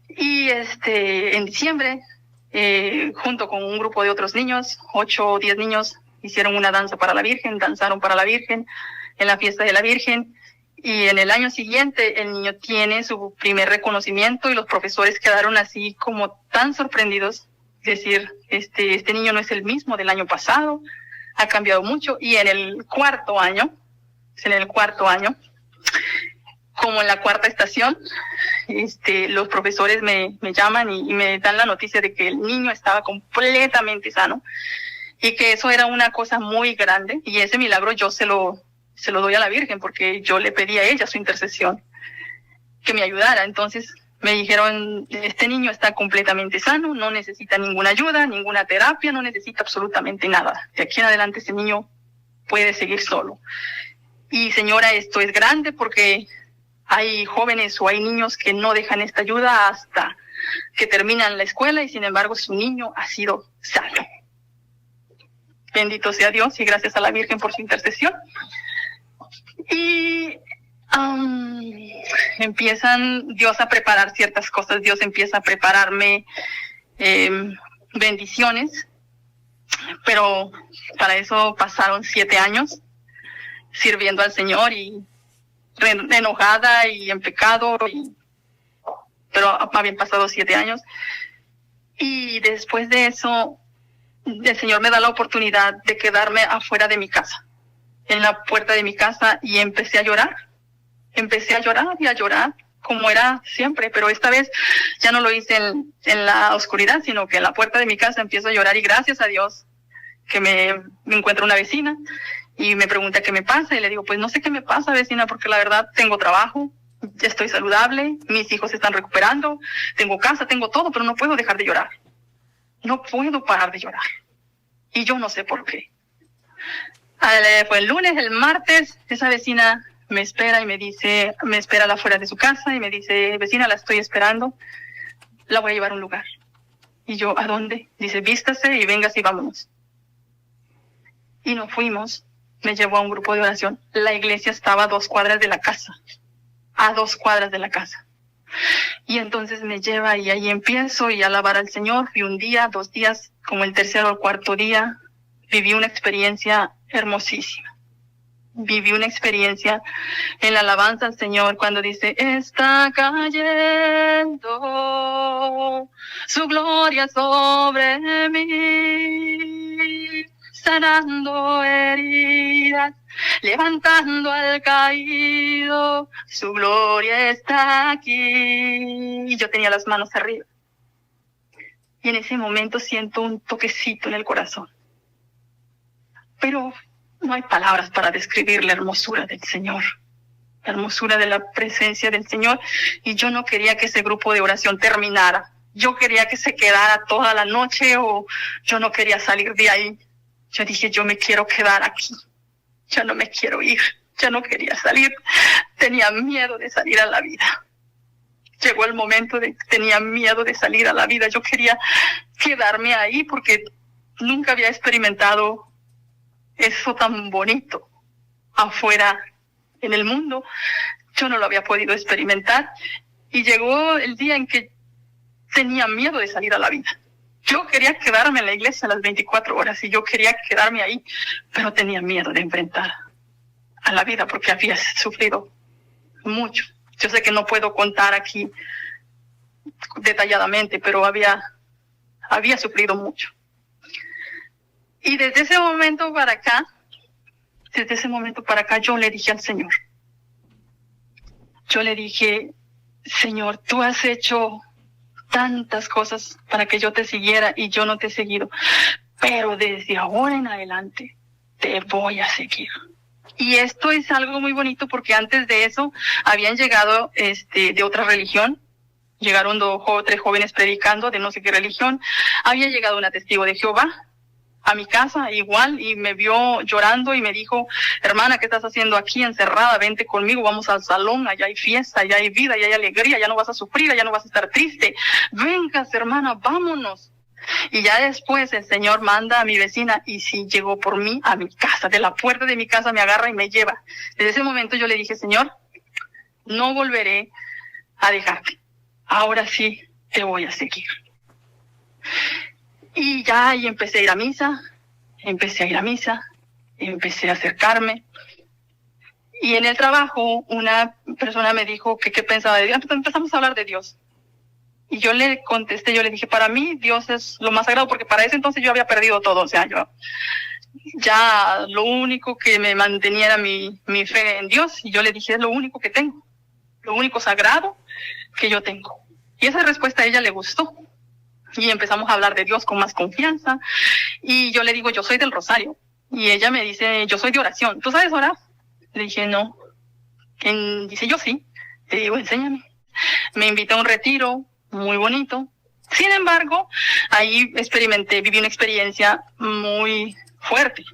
Speaker 2: Y en diciembre, junto con un grupo de otros niños, 8 o 10 niños, hicieron una danza para la Virgen, danzaron para la Virgen, en la fiesta de la Virgen. Y en el año siguiente el niño tiene su primer reconocimiento y los profesores quedaron así como tan sorprendidos, decir, este niño no es el mismo del año pasado, ha cambiado mucho. Y en el cuarto año, como en la cuarta estación, los profesores me llaman y me dan la noticia de que el niño estaba completamente sano y que eso era una cosa muy grande y ese milagro yo se lo doy a la Virgen porque yo le pedí a ella su intercesión, que me ayudara. Entonces me dijeron, este niño está completamente sano, no necesita ninguna ayuda, ninguna terapia, no necesita absolutamente nada. De aquí en adelante este niño puede seguir solo. Y señora, esto es grande porque hay jóvenes o hay niños que no dejan esta ayuda hasta que terminan la escuela y sin embargo su niño ha sido sano. Bendito sea Dios y gracias a la Virgen por su intercesión. Y empiezan Dios a preparar ciertas cosas, Dios empieza a prepararme bendiciones, pero para eso pasaron 7 años sirviendo al Señor y enojada y en pecado, pero habían pasado 7 años. Y después de eso, el Señor me da la oportunidad de quedarme afuera de mi casa, en la puerta de mi casa, y empecé a llorar y a llorar como era siempre, pero esta vez ya no lo hice en la oscuridad, sino que en la puerta de mi casa empiezo a llorar y gracias a Dios que me encuentro una vecina y me pregunta qué me pasa y le digo, pues no sé qué me pasa, vecina, porque la verdad tengo trabajo, estoy saludable, mis hijos se están recuperando, tengo casa, tengo todo, pero no puedo dejar de llorar, no puedo parar de llorar y yo no sé por qué. Fue el lunes, el martes, esa vecina me espera y me espera afuera de su casa y me dice, vecina, la estoy esperando, la voy a llevar a un lugar. Y yo, ¿a dónde? Dice, vístase y véngase y vámonos. Y nos fuimos, me llevó a un grupo de oración. La iglesia estaba a 2 cuadras de la casa, a 2 cuadras de la casa. Y entonces me lleva y ahí empiezo y a alabar al Señor. Y un día, 2 días, como el tercero o el cuarto día, viví una experiencia hermosísima. Viví una experiencia en la alabanza al Señor cuando dice, está cayendo su gloria sobre mí. sanando heridas, levantando al caído, su gloria está aquí. Y yo tenía las manos arriba. Y en ese momento siento un toquecito en el corazón. Pero no hay palabras para describir la hermosura del Señor, la hermosura de la presencia del Señor. Y yo no quería que ese grupo de oración terminara. Yo quería que se quedara toda la noche, o yo no quería salir de ahí. Yo dije, yo me quiero quedar aquí. Yo no me quiero ir. Yo no quería salir. Tenía miedo de salir a la vida. Llegó el momento de que tenía miedo de salir a la vida. Yo quería quedarme ahí porque nunca había experimentado eso tan bonito afuera en el mundo. Yo no lo había podido experimentar. Y llegó el día en que tenía miedo de salir a la vida. Yo quería quedarme en la iglesia a las 24 horas y yo quería quedarme ahí, pero tenía miedo de enfrentar a la vida porque había sufrido mucho. Yo sé que no puedo contar aquí detalladamente, pero había sufrido mucho. Y desde ese momento para acá, yo le dije al Señor, Señor, tú has hecho tantas cosas para que yo te siguiera y yo no te he seguido, pero desde ahora en adelante te voy a seguir. Y esto es algo muy bonito porque antes de eso habían llegado de otra religión. Llegaron 2 o 3 jóvenes predicando de no sé qué religión. Había llegado una testigo de Jehová a mi casa igual y me vio llorando y me dijo, hermana, ¿qué estás haciendo aquí encerrada? Vente conmigo, vamos al salón, allá hay fiesta, allá hay vida, allá hay alegría, ya no vas a sufrir, ya no vas a estar triste. Vengas, hermana, vámonos. Y ya después el Señor manda a mi vecina y sí llegó por mí a mi casa, de la puerta de mi casa me agarra y me lleva. Desde ese momento yo le dije, Señor, no volveré a dejarte. Ahora sí te voy a seguir. Y ya ahí empecé a ir a misa, empecé a acercarme. Y en el trabajo una persona me dijo que qué pensaba de Dios. Entonces empezamos a hablar de Dios. Y yo le contesté, yo le dije, para mí Dios es lo más sagrado, porque para ese entonces yo había perdido todo. O sea, yo ya lo único que me mantenía era mi fe en Dios. Y yo le dije, es lo único que tengo, lo único sagrado que yo tengo. Y esa respuesta a ella le gustó. Y empezamos a hablar de Dios con más confianza. Y yo le digo, yo soy del Rosario. Y ella me dice, yo soy de oración. ¿Tú sabes orar? Le dije, no. Dice, yo sí. Le digo, enséñame. Me invita a un retiro muy bonito. Sin embargo, ahí viví una experiencia muy fuerte.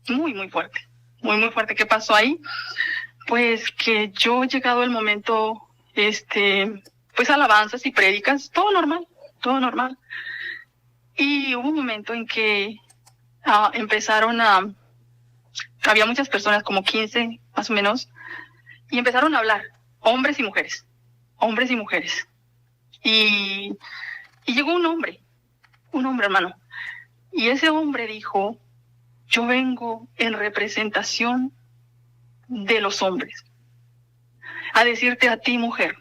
Speaker 2: Muy, muy fuerte. Muy, muy fuerte. ¿Qué pasó ahí? Pues que yo, llegado el momento, pues alabanzas y prédicas, todo normal. Y hubo un momento en que había muchas personas, como 15 más o menos, y empezaron a hablar, hombres y mujeres. Y llegó un hombre, hermano, y ese hombre dijo, yo vengo en representación de los hombres, a decirte a ti, mujer,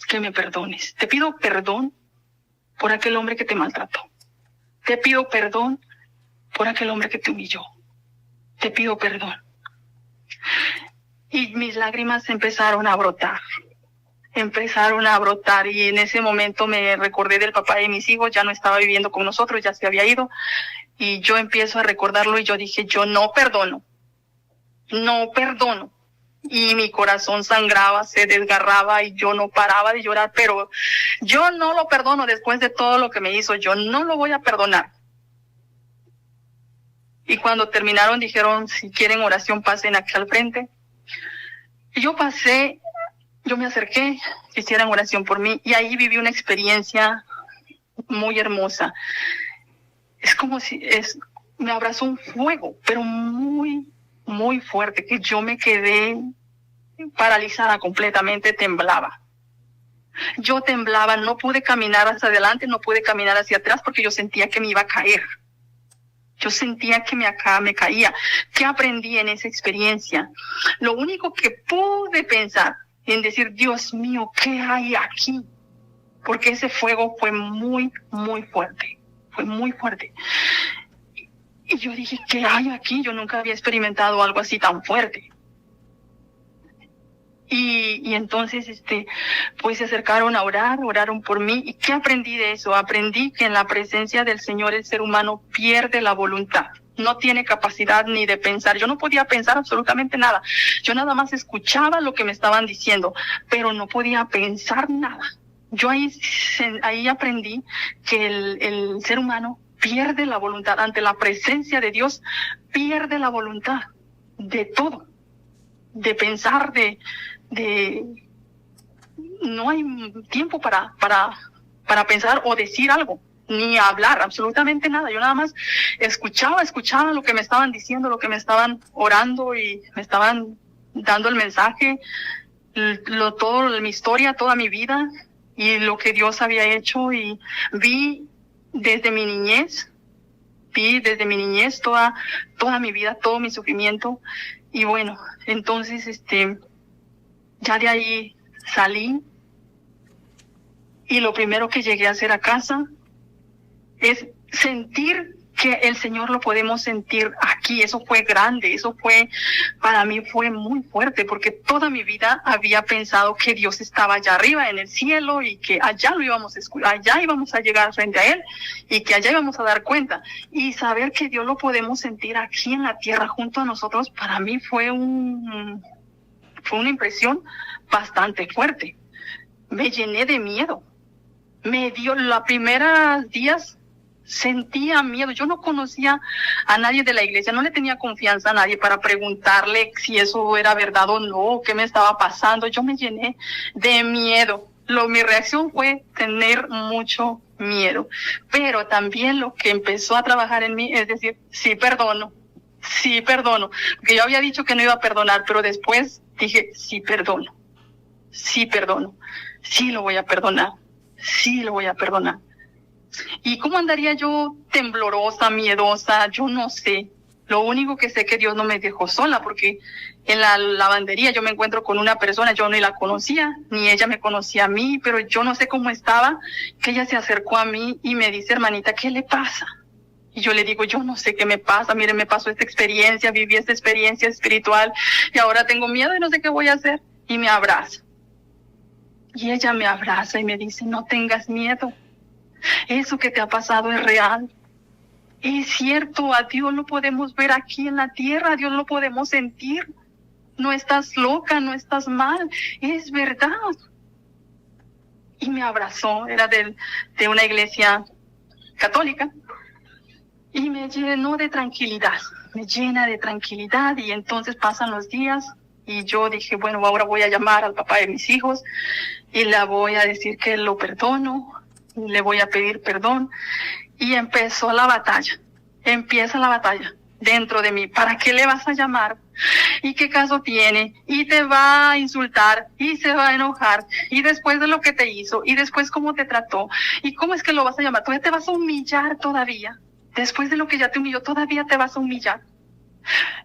Speaker 2: que me perdones. Te pido perdón por aquel hombre que te maltrató. Te pido perdón por aquel hombre que te humilló. Te pido perdón. Y mis lágrimas empezaron a brotar. Y en ese momento me recordé del papá de mis hijos, ya no estaba viviendo con nosotros, ya se había ido. Y yo empiezo a recordarlo y yo dije, yo no perdono. Y mi corazón sangraba, se desgarraba y yo no paraba de llorar, pero yo no lo perdono después de todo lo que me hizo, yo no lo voy a perdonar. Y cuando terminaron dijeron, si quieren oración pasen aquí al frente. Y yo pasé, yo me acerqué, que hicieran oración por mí y ahí viví una experiencia muy hermosa. Es como si me abrazó un fuego, pero muy, muy fuerte, que yo me quedé paralizada completamente, temblaba. Yo temblaba, no pude caminar hacia adelante, no pude caminar hacia atrás porque yo sentía que me iba a caer. Yo sentía que me caía. ¿Qué aprendí en esa experiencia? Lo único que pude pensar en decir, Dios mío, ¿qué hay aquí? Porque ese fuego fue muy, muy fuerte. Fue muy fuerte. Y yo dije, ¿qué hay aquí? Yo nunca había experimentado algo así tan fuerte. Y entonces, pues se acercaron a orar, oraron por mí. ¿Y qué aprendí de eso? Aprendí que en la presencia del Señor el ser humano pierde la voluntad. No tiene capacidad ni de pensar. Yo no podía pensar absolutamente nada. Yo nada más escuchaba lo que me estaban diciendo, pero no podía pensar nada. Yo ahí aprendí que el ser humano pierde la voluntad. Ante la presencia de Dios, pierde la voluntad de todo. De pensar, no hay tiempo para pensar o decir algo, ni hablar, absolutamente nada. Yo nada más escuchaba lo que me estaban diciendo, lo que me estaban orando y me estaban dando el mensaje, todo mi historia, toda mi vida y lo que Dios había hecho. Y vi desde mi niñez toda mi vida, todo mi sufrimiento. Y bueno, entonces, ya de ahí salí y lo primero que llegué a hacer a casa es sentir que el Señor lo podemos sentir aquí. Eso fue grande, para mí fue muy fuerte, porque toda mi vida había pensado que Dios estaba allá arriba en el cielo y que allá lo íbamos a escuchar, allá íbamos a llegar frente a Él y que allá íbamos a dar cuenta. Y saber que Dios lo podemos sentir aquí en la tierra junto a nosotros, para mí fue una impresión bastante fuerte. Me llené de miedo. Los primeros días sentía miedo. Yo no conocía a nadie de la iglesia, no le tenía confianza a nadie para preguntarle si eso era verdad o no, qué me estaba pasando. Yo me llené de miedo. Mi reacción fue tener mucho miedo, pero también lo que empezó a trabajar en mí es decir, sí perdono, porque yo había dicho que no iba a perdonar, pero después dije, sí perdono, sí lo voy a perdonar. ¿Y cómo andaría yo temblorosa, miedosa? Yo no sé. Lo único que sé es que Dios no me dejó sola, porque en la lavandería yo me encuentro con una persona, yo ni la conocía, ni ella me conocía a mí, pero yo no sé cómo estaba, que ella se acercó a mí y me dice, hermanita, ¿qué le pasa? Y yo le digo, yo no sé qué me pasa, mire, me pasó esta experiencia, viví esta experiencia espiritual y ahora tengo miedo y no sé qué voy a hacer. Y me abraza. Y ella me abraza y me dice, no tengas miedo. Eso que te ha pasado es real. Es cierto, a Dios lo podemos ver aquí en la tierra, a Dios lo podemos sentir. No estás loca, no estás mal, es verdad. Y me abrazó, era de una iglesia católica. Y me llenó de tranquilidad, me llena de tranquilidad. Y entonces pasan los días y yo dije, bueno, ahora voy a llamar al papá de mis hijos y le voy a decir que lo perdono, le voy a pedir perdón. Y empieza la batalla dentro de mí. ¿Para qué le vas a llamar? ¿Y qué caso tiene? Y te va a insultar y se va a enojar. Y después de lo que te hizo y después cómo te trató y cómo es que lo vas a llamar, todavía te vas a humillar todavía. Después de lo que ya te humilló, todavía te vas a humillar.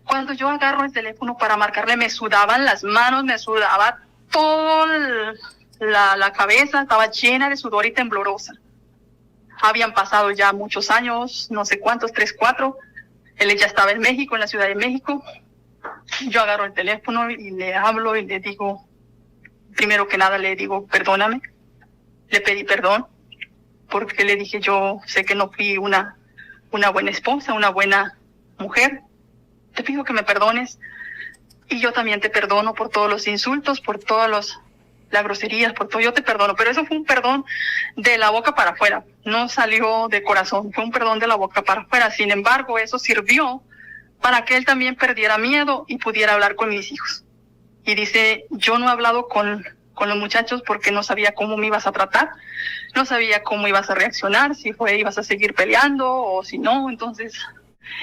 Speaker 2: Cuando yo agarro el teléfono para marcarle, me sudaban las manos, me sudaba toda la cabeza, estaba llena de sudor y temblorosa. Habían pasado ya muchos años, no sé cuántos, 3, 4. Él ya estaba en México, en la Ciudad de México. Yo agarro el teléfono y le hablo y le digo, primero que nada le digo, perdóname. Le pedí perdón, porque le dije, yo sé que no fui una buena esposa, una buena mujer. Te pido que me perdones. Y yo también te perdono por todos los insultos, por todas las groserías, por todo. Yo te perdono. Pero eso fue un perdón de la boca para afuera. No salió de corazón. Fue un perdón de la boca para afuera. Sin embargo, eso sirvió para que él también perdiera miedo y pudiera hablar con mis hijos. Y dice, yo no he hablado con los muchachos porque no sabía cómo me ibas a tratar, no sabía cómo ibas a reaccionar, si ibas a seguir peleando o si no. Entonces,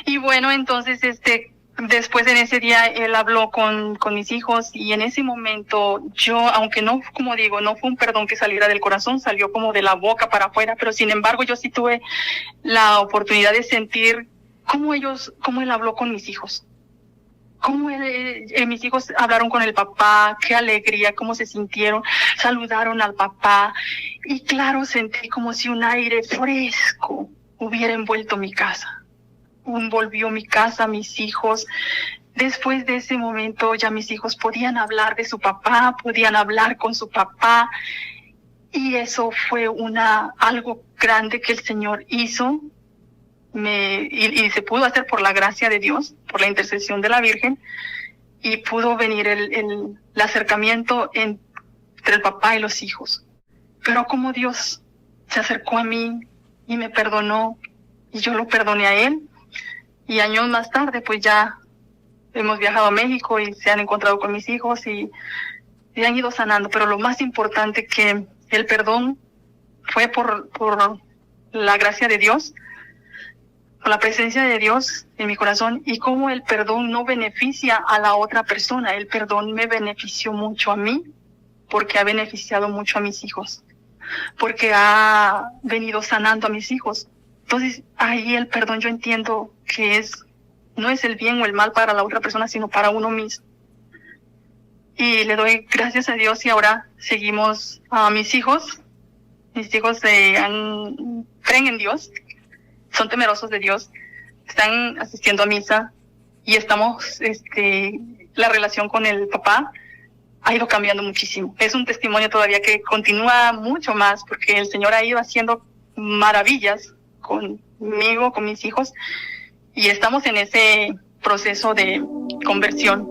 Speaker 2: y bueno, entonces después en ese día él habló con mis hijos y en ese momento yo, aunque no, como digo, no fue un perdón que saliera del corazón, salió como de la boca para afuera, pero sin embargo yo sí tuve la oportunidad de sentir cómo él habló con mis hijos. Cómo mis hijos hablaron con el papá, qué alegría, cómo se sintieron, saludaron al papá. Y claro, sentí como si un aire fresco hubiera envuelto mi casa. volvió mi casa, mis hijos. Después de ese momento ya mis hijos podían hablar de su papá, podían hablar con su papá. Y eso fue algo grande que el Señor hizo. Y se pudo hacer por la gracia de Dios, por la intercesión de la Virgen. Y pudo venir el acercamiento entre el papá y los hijos. Pero como Dios se acercó a mí y me perdonó, y yo lo perdoné a él. Y años más tarde, pues ya hemos viajado a México y se han encontrado con mis hijos y han ido sanando. Pero lo más importante que el perdón fue por la gracia de Dios, por la presencia de Dios en mi corazón, y cómo el perdón no beneficia a la otra persona. El perdón me benefició mucho a mí, porque ha beneficiado mucho a mis hijos, porque ha venido sanando a mis hijos. Entonces, ahí el perdón yo entiendo que no es el bien o el mal para la otra persona, sino para uno mismo. Y le doy gracias a Dios, y ahora seguimos a mis hijos. Mis hijos creen en Dios, son temerosos de Dios, están asistiendo a misa, y estamos, la relación con el papá ha ido cambiando muchísimo. Es un testimonio todavía que continúa mucho más, porque el Señor ha ido haciendo maravillas conmigo, con mis hijos, y estamos en ese proceso de conversión.